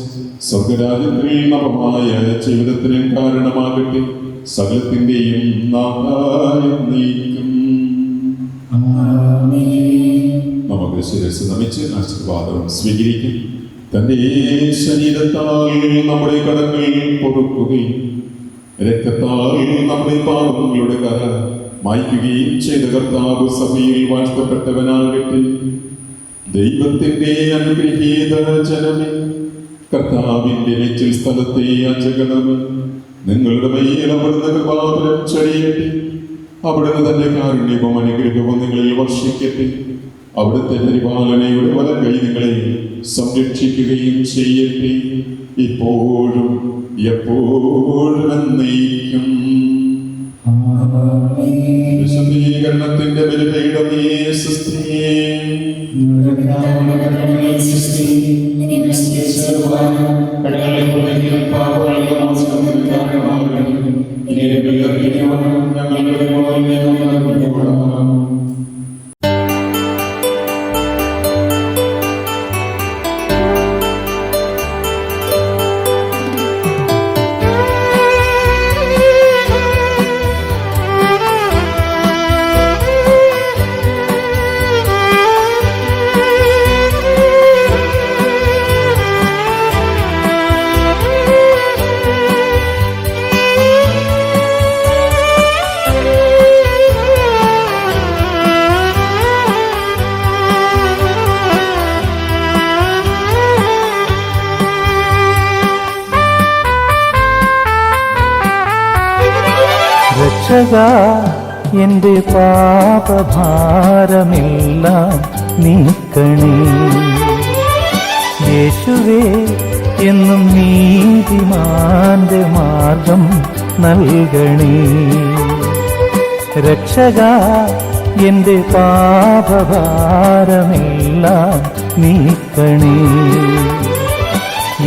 സ്വർഗരാജ്യത്തിൽ നവമായ ജീവിതത്തിനും കാരണമാകട്ടെ. സകലത്തിന്റെയും നാഥായം നീക്കും. നമുക്ക് ശിരസ് നമിച്ച് ആശീർവാദം സ്വീകരിക്കും. തന്റെ ശരീരത്താൽ നമ്മുടെ കടങ്ങൾ പൊറുക്കുകയും രക്തത്താൽ നമ്മുടെ പാപങ്ങളുടെ കര മായ്ക്കുകയും ചെയ്ത കർത്താവ് സഭയിൽ വാഴ്ത്തപ്പെട്ടവനാകട്ടെ. ദൈവത്തിന്റെ അനുഗ്രഹീത ജനമേ, കർത്താവിന്റെ നെച്ചിൽ സ്ഥലത്തെ അജഗണമേ, നിങ്ങളുടെ മേൽ അവിടുന്ന് കൃപാഫലം ചൊരിയട്ടെ. അവിടുന്ന് തന്റെ കാരുണ്യവും അനുഗ്രഹവും നിങ്ങളിൽ വർഷിക്കട്ടെ. അവിടുത്തെ പരിപാലനയുടെ വല കൈ നിങ്ങളെ സംരക്ഷിക്കുകയും ചെയ്യട്ടെ, ഇപ്പോഴും എപ്പോഴും എന്നേക്കും. വിശുദ്ധീകരണത്തിന്റെ ബലിപീഠമേ സ്വസ്തിയേ. രക്ഷകാ, എൻ്റെ പാപഭാരമെല്ലാം നീക്കണേ. യേശുവേ, എന്നും നീതിമാന്റെ മാർഗം നൽകണേ. രക്ഷകാ, എൻ്റെ പാപഭാരമെല്ലാം നീക്കണേ.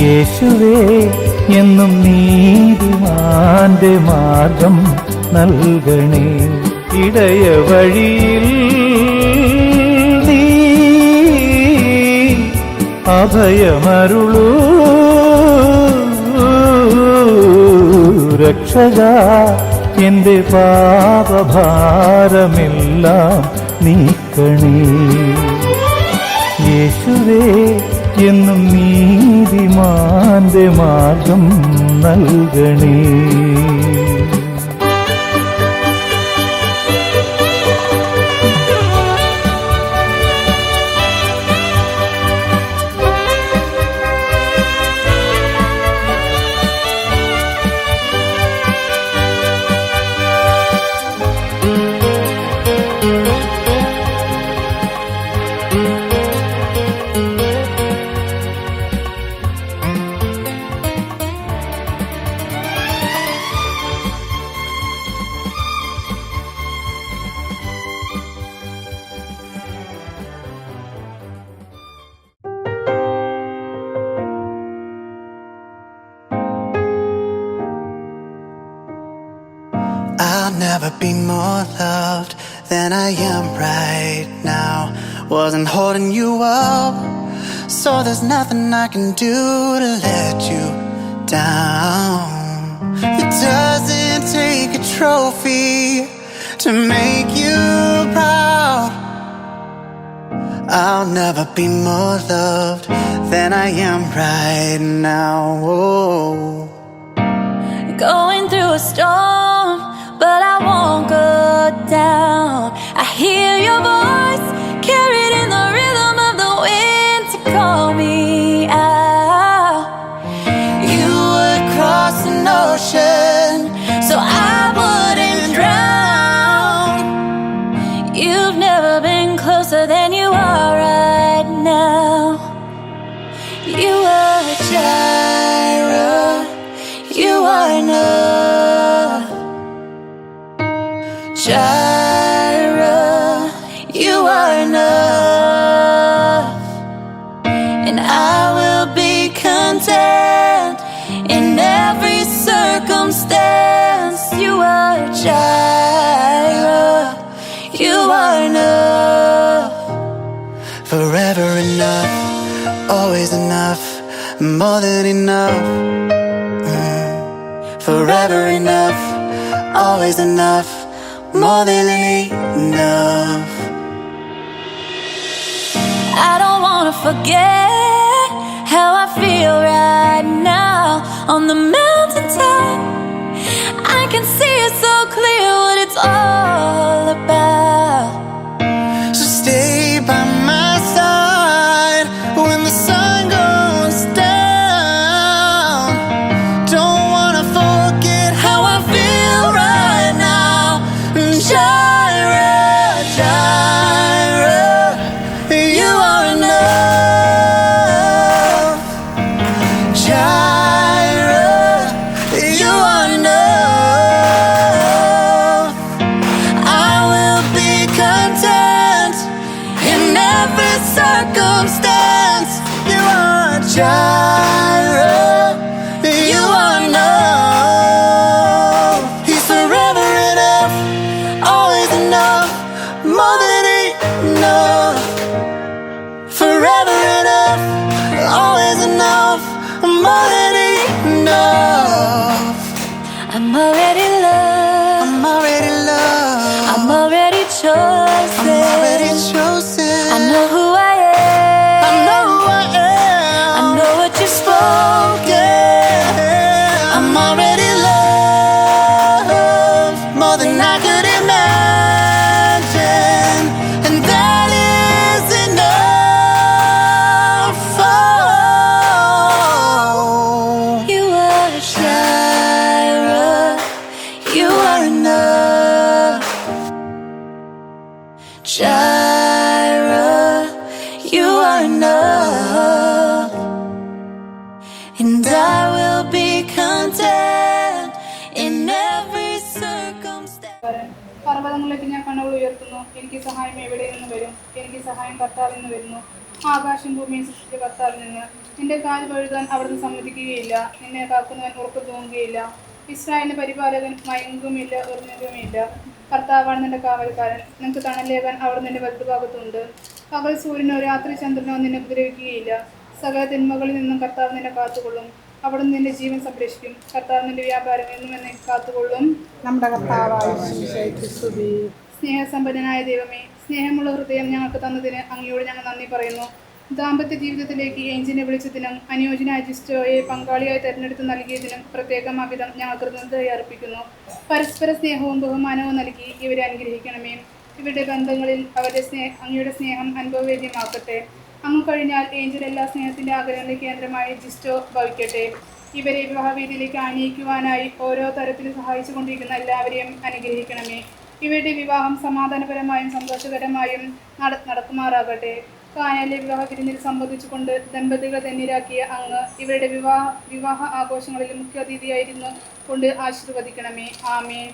യേശുവേ, എന്നും നീതിമാന്റെ മാർഗം നൽകണേ. ഇടയ വഴിയിൽ നീ അഭയമരുളൂ. രക്ഷകാ, എൻ്റെ പാപഭാരമെല്ലാം നീക്കണേ. യേശുവേ, എന്നും നീതിമാന്റെ മാർഗം നൽകണേ. never be more loved than I am right now. Wasn't holding you up, so there's nothing I can do to let you down. It doesn't take a trophy to make you proud. I'll never be more loved than I am right now. Oh. Going through a storm, but I won't go down. I hear your voice carried in the rhythm of the wind to call me out. You would cross an ocean so I wouldn't drown. You've never been closer than you are right now. You are Jireh, you are enough. Jireh, you are enough. And I will be content in every circumstance. You are Jireh, you are enough. Forever enough, always enough, more than enough. Forever enough, always enough, more than enough. I don't wanna forget how I feel right now on the mountaintop. I can see it so clear what it's all about. So stay by my side when the sun goes down. Don't wanna forget how I feel right now. Jireh, Jireh, you are enough. Jireh, you are enough. I will be content in every circumstance. You are Jireh, you are enough. He's forever enough, always enough, more than enough. Forever enough, always enough, more than enough. I'm already loved, I'm already loved, I'm already chosen, I'm already chosen. I know who I am, I know who I am, I know what you've spoken. I'm already loved, more than I could imagine, and that is enough. Oh. You are Jireh, you are enough. Jireh, you are enough. And I will be content in every circumstance. പർവ്വതങ്ങളിലേക്ക് ഞാൻ കണ്ണുകൾ ഉയർത്തുന്നു. എനിക്ക് സഹായം എവിടെ നിന്ന് വരും? എനിക്ക് സഹായം കർത്താവിൽ നിന്ന് വരുന്നു. ആകാശം ഭൂമിയും സൃഷ്ടിച്ച കർത്താവിൽ നിന്ന്. നിന്റെ കാൽ വഴുതാൻ അവിടുന്ന് സമ്മതിക്കുകയില്ല. നിന്നെ കാക്കുന്നവൻ ഉറക്കം തൂങ്ങുകയില്ല. ഇസ്രായേലിന്റെ പരിപാലകൻ മയങ്ങുമില്ല, ഉറങ്ങുകയുമില്ല. കർത്താവാണ് നിന്റെ കാവൽക്കാരൻ. നിനക്ക് തണലേകാൻ അവിടെ നിന്റെ വലതുഭാഗത്തുണ്ട്. പകൽ സൂര്യനോ രാത്രി ചന്ദ്രനോ നിന്നെ ഉപദ്രവിക്കുകയില്ല. സകല തിന്മകളിൽ നിന്നും കർത്താവ് നിന്നെ കാത്തുകൊള്ളും. അവിടുന്ന് നിന്റെ ജീവൻ സംരക്ഷിക്കും. കർത്താവ് നിന്റെ വ്യാപാരം എന്നും എന്നെ കാത്തുകൊള്ളും. നമ്മുടെ കർത്താവായ യേശുവിശിഹായ്ക്ക് സ്തുതി. സ്നേഹസമ്പന്നനായ ദൈവമേ, സ്നേഹമുള്ള ഹൃദയം ഞങ്ങൾക്ക് തന്നതിന് അങ്ങയോട് ഞങ്ങൾ നന്ദി പറയുന്നു. ദാമ്പത്യ ജീവിതത്തിലേക്ക് ഏഞ്ചിനെ വിളിച്ചതിനും അനുയോജ്യനായ ജിസ്റ്റോയെ പങ്കാളിയായി തെരഞ്ഞെടുത്ത് നൽകിയതിനും പ്രത്യേകം അവിധം ഞങ്ങൾ കൃതജ്ഞത അർപ്പിക്കുന്നു. പരസ്പര സ്നേഹവും ബഹുമാനവും നൽകി ഇവരെ അനുഗ്രഹിക്കണമേ. ഇവരുടെ ബന്ധങ്ങളിൽ അവരുടെ അങ്ങയുടെ സ്നേഹം അനുഭവവേദ്യമാക്കട്ടെ. അങ്ങ് കഴിഞ്ഞാൽ ഏഞ്ചൽ എല്ലാ സ്നേഹത്തിൻ്റെ ആഗ്രഹങ്ങളുടെ കേന്ദ്രമായി ജിസ്റ്റോ ഭവിക്കട്ടെ. ഇവരെ വിവാഹവേദിയിലേക്ക് ആനയിക്കുവാനായി ഓരോ തരത്തിൽ സഹായിച്ചു കൊണ്ടിരിക്കുന്ന എല്ലാവരെയും അനുഗ്രഹിക്കണമേ. ഇവരുടെ വിവാഹം സമാധാനപരമായും സന്തോഷകരമായും നടക്കുമാറാകട്ടെ. കാനായിലെ വിവാഹ വിരുന്നിൽ സംബന്ധിച്ചുകൊണ്ട് ദമ്പതികളെ ധന്യരാക്കിയ അങ്ങ് ഇവരുടെ വിവാഹ ആഘോഷങ്ങളിൽ മുഖ്യ അതിഥിയായിരുന്നു കൊണ്ട് ആശീർവദിക്കണമേ. ആമേൻ.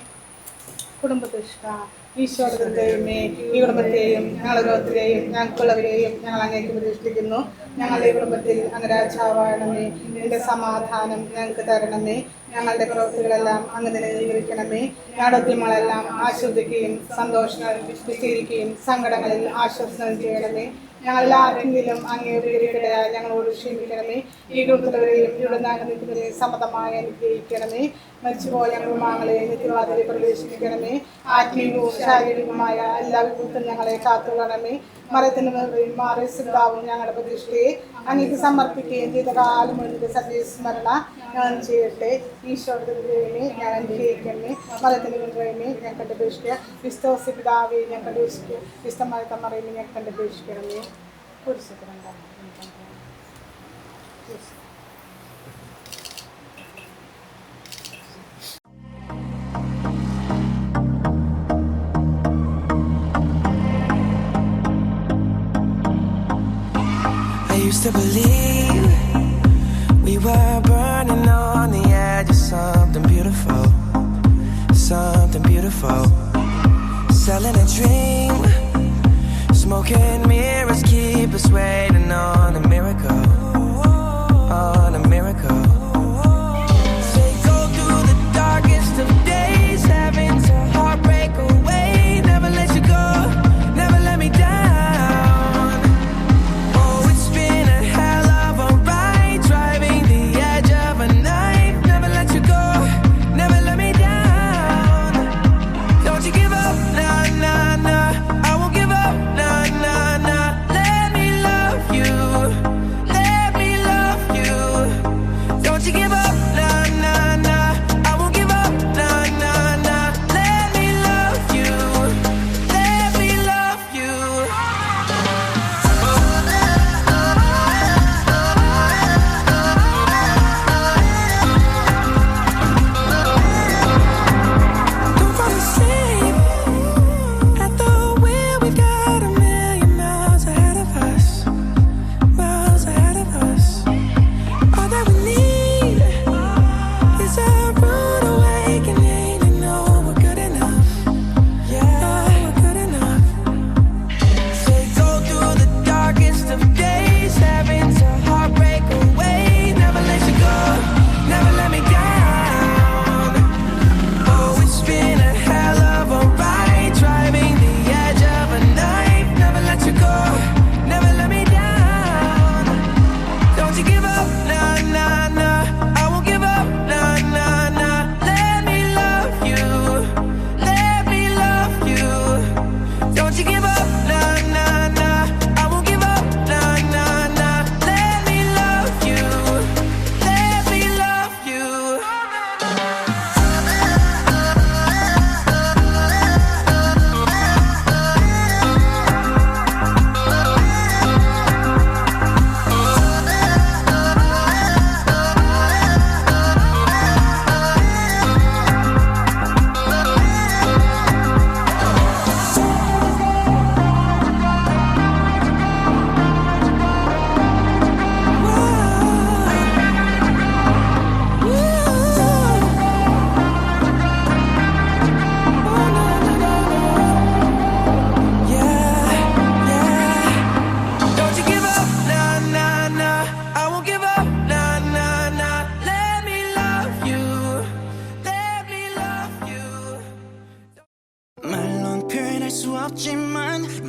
കുടുംബത്തിഷ്ട ഈശോയുടെ ദൈവമേ, ഈ കുടുംബത്തെയും ഞങ്ങളുടെ രോഗത്തിലെയും ഞങ്ങൾക്കുള്ളവരെയും ഞങ്ങൾ അങ്ങേക്ക് പ്രതിഷ്ഠിക്കുന്നു. ഞങ്ങളുടെ കുടുംബത്തിൽ അങ്ങ് രാജാവാകണമേ. നിന്റെ സമാധാനം ഞങ്ങൾക്ക് തരണമേ. ഞങ്ങളുടെ പ്രവൃത്തികളെല്ലാം അങ്ങ് നിലനിർത്തണമേ. ഞങ്ങളുടെ ഉദ്യമങ്ങളെല്ലാം ആസ്വദിക്കുകയും സന്തോഷം വിസ്തരിക്കുകയും സങ്കടങ്ങളിൽ ആശ്വസനം ചെയ്യണമേ. ഞങ്ങളിൽ ആർക്കെങ്കിലും അങ്ങേ ഉപകരിക്കടയാൽ ഞങ്ങളോട് ക്ഷമിക്കണമേ. ഈ കുടുംബത്തിലെയും ഇവിടെ നിൽക്കുന്നവരെയും സമതമായി അനുഗ്രഹിക്കണമേ. മരിച്ചുപോയ ഞങ്ങളുടെ മകളെ നിത്യവാതിലെ പ്രവേശിപ്പിക്കണമേ. ആത്മീയവും ശാരീരികവുമായ എല്ലാ വിഭവത്തും ഞങ്ങളെ കാത്തുകൊള്ളണമേ. മരത്തിന് മുകളിൽ മാറി സിദ്ധാവും ഞങ്ങളുടെ പ്രതിഷ്ഠയെ അങ്ങേക്ക് സമർപ്പിക്കുകയും ചെയ്ത കാലം മുന്നിന്റെ സത്യസ്മരണ ഞാൻ ചെയ്യട്ടെ. ഈശോയുടെ ഞാൻ അനുഗ്രഹിക്കണമേ. മരത്തിന് മുൻപേ ഞാൻ കണ്ടുപേക്ഷിക്കുക. ക്രിസ്തോസ് പിതാവെ ഞാൻ കണ്ടുപേക്ഷിക്കുക. ക്രിസ്തമായ തമ്മറയിൽ ഞാൻ കണ്ടുപേക്ഷിക്കണമേ. കുരിശുണ്ടാകും. I used to believe we were burning on the edge of something beautiful, something beautiful. Selling a dream, smoking mirrors keep us waiting on a miracle, on a miracle. Say go through the darkest of days, having to heartbreak away. Never let you go, never let me down.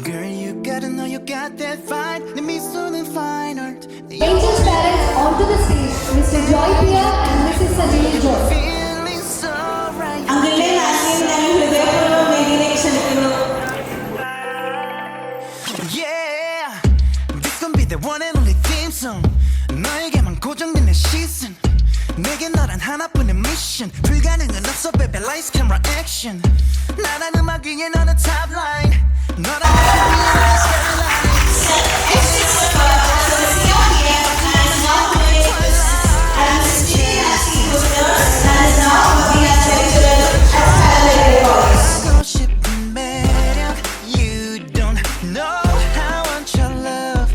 Girl, you gotta know you got that fight. Let me soon and fine art. Angel's parents onto the stage, Mr. Joy Pia and Mrs. Sanjay Joy. Feeling so right. Yeah, this gon' be the one and only theme song. 너에게만 고정된 내 시선. 내게 너란 하나뿐인 미션. 불가능은 없어, baby. Lights, camera, action. 나란 음악 위에 너는 top line. 너란 음악 위에 너는 skyline. 하고 싶은 매력. You don't know how I want your love.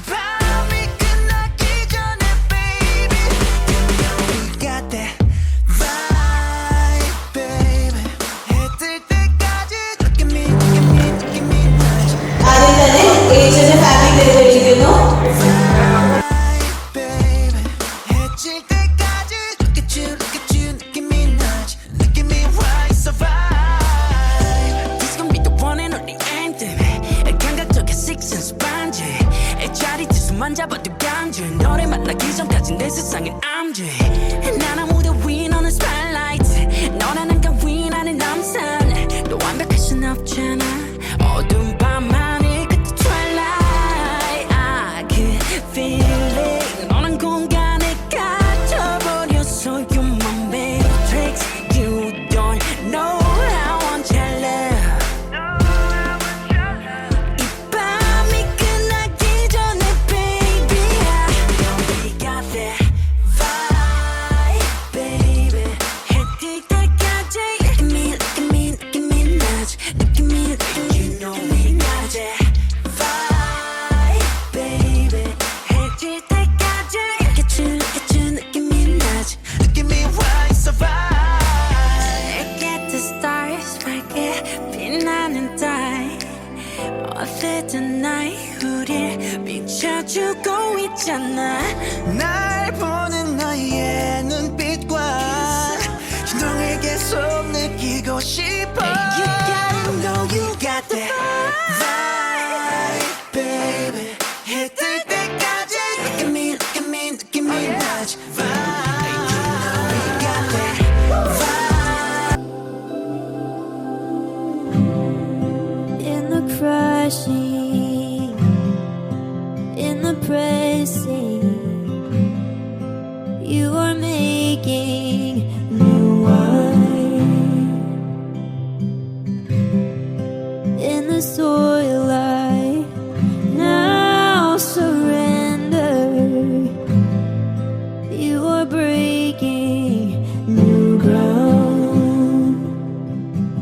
밤이 끝나기 전에, baby. We got that vibe, baby. 해 뜰 때까지 look at me 손만 잡아도 간절 너를 만나기 전까지 내 세상엔 I'm dream 난 아무도 위 너는 spotlight 너란 한강 위 나는 남산 너 완벽할 순 없잖아 어두운 밤하늘 끝에 twilight I could feel it 너란 공간에 갇혀버렸어 You my matrix You don't know how I want your love 이 밤이 끝나기 전에 baby We got that vibe baby 해 뜰 때까지 Look at me, look at me, look at me now Look at me, look at me, you know we got that vibe baby 해 뜰 때까지 Look at you, look at you, look at me now Look at me why so fine Look at the stars 밝게 빛나는 달 어쨌든 나의 우릴 비춰주고 있잖아 날 보는 너의 눈빛과 너를 계속 느끼고 싶어 You gotta know you got that vibe baby 해 뜰 때까지 Look at me, look at me, look at me now vibe You know we got that In the crushing, in the pressing, you are making new wine. In the soil I now surrender. You are breaking new ground.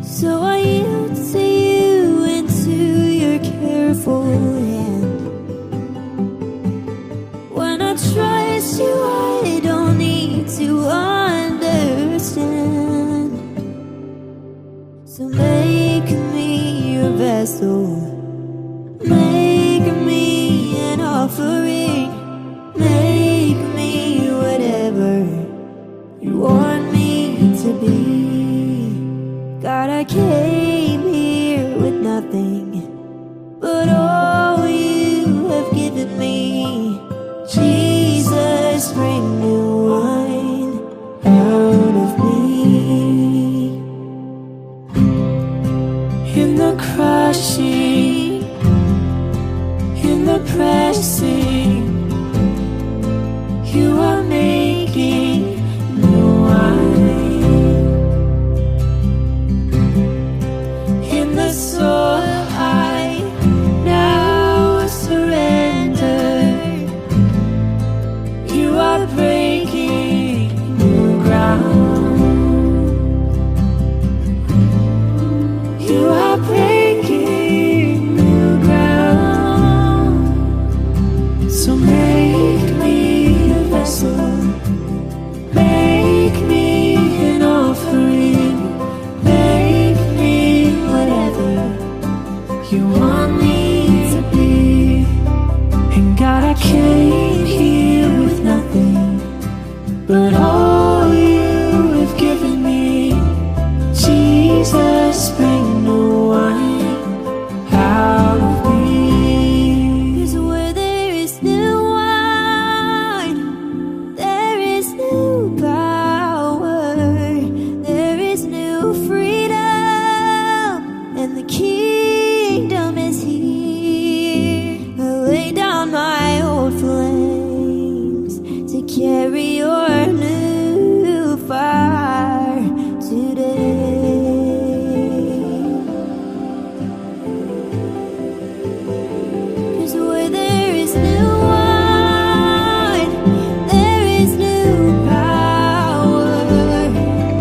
So I yield to you into your careful hand. When I trust you, I don't need to understand. So make me your vessel. Make me an offering. Make me whatever you want me to be. God, I came here with nothing, but all you have given me. Jesus, bring new wine out of me. In the crushing, in the pressing, you are making new wine. In the soil I now surrender. You are breaking new ground. You are breaking new ground. So make me a vessel. Make me an offering. Make me whatever you want me to be. And God, I came here with nothing, but all you have given me. Jesus, bring new wine out of me. 'Cause where there is new wine, there is new power, there is new freedom, and the kingdom is here. I lay down my old flames to carry your new fire today. 'Cause where there is new wine, there is new power,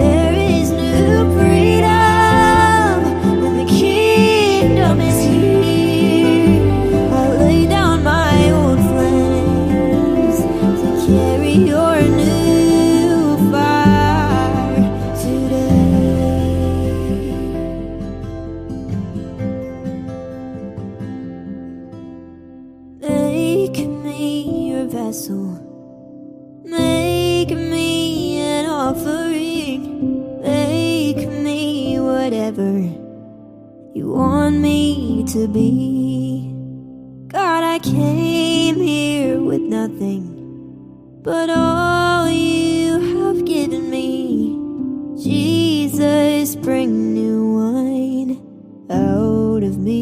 there is new freedom, and the kingdom is here. I lay down my old flames to carry your new fire today. Make me your vessel. Make me an offering. Make me whatever you want me to be. God, I came here with nothing but all you have given me. Jesus, bring new wine out of me.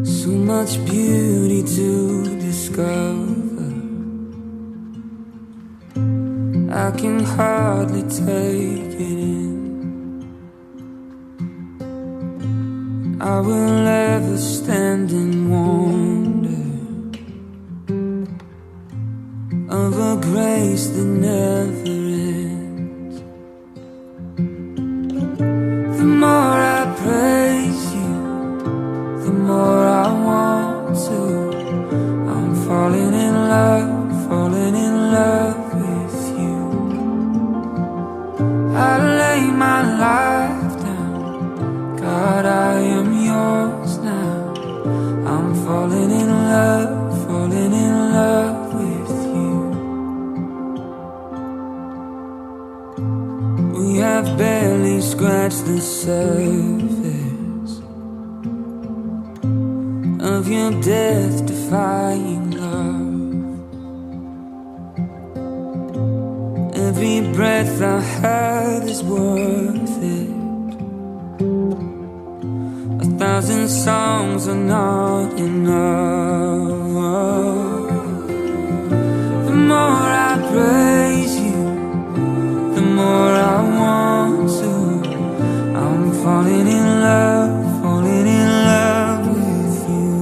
So much beauty to discover, I can hardly take it in. I will ever stand in wonder of a grace that never ends. The more I praise you, the more I want to. I'm falling in love with you. I lay my life down, God, I am yours now. I'm falling in love with you. We have barely scratched the surface of your death-defying love. Every breath I have is worth it. 1,000 songs are not enough. The more I praise you, the more I want to. I'm falling in love with you.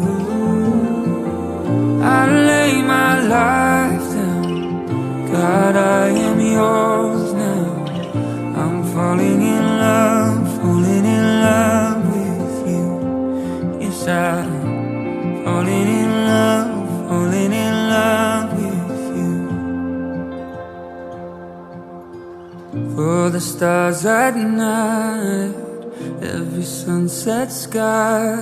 I lay my life down, God, I am yours now. I'm falling in love with you. Yes, I'm falling in love with you. For the stars at night, every sunset sky,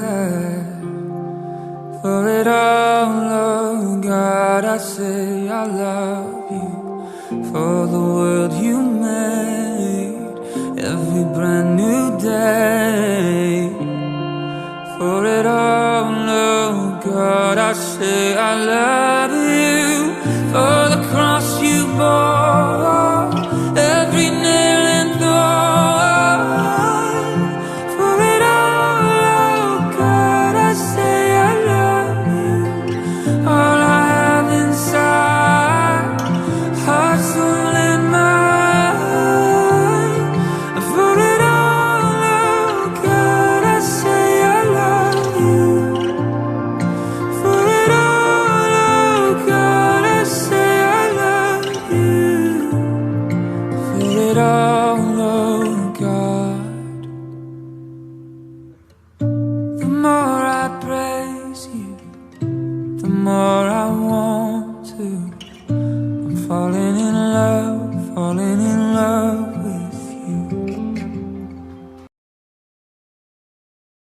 for it all, oh God, I say I love you. For the world you made, every brand new day, for it all, oh God, I say I love you. For the cross you bore, every nail and thorn, for it all, oh God, I say I love you. All I have inside, heart, soul, and mind, for it all, oh God, I say I love you. For it all, oh God, I say I love you. For it all, oh God. The more I praise you, the more I want to. I'm falling in love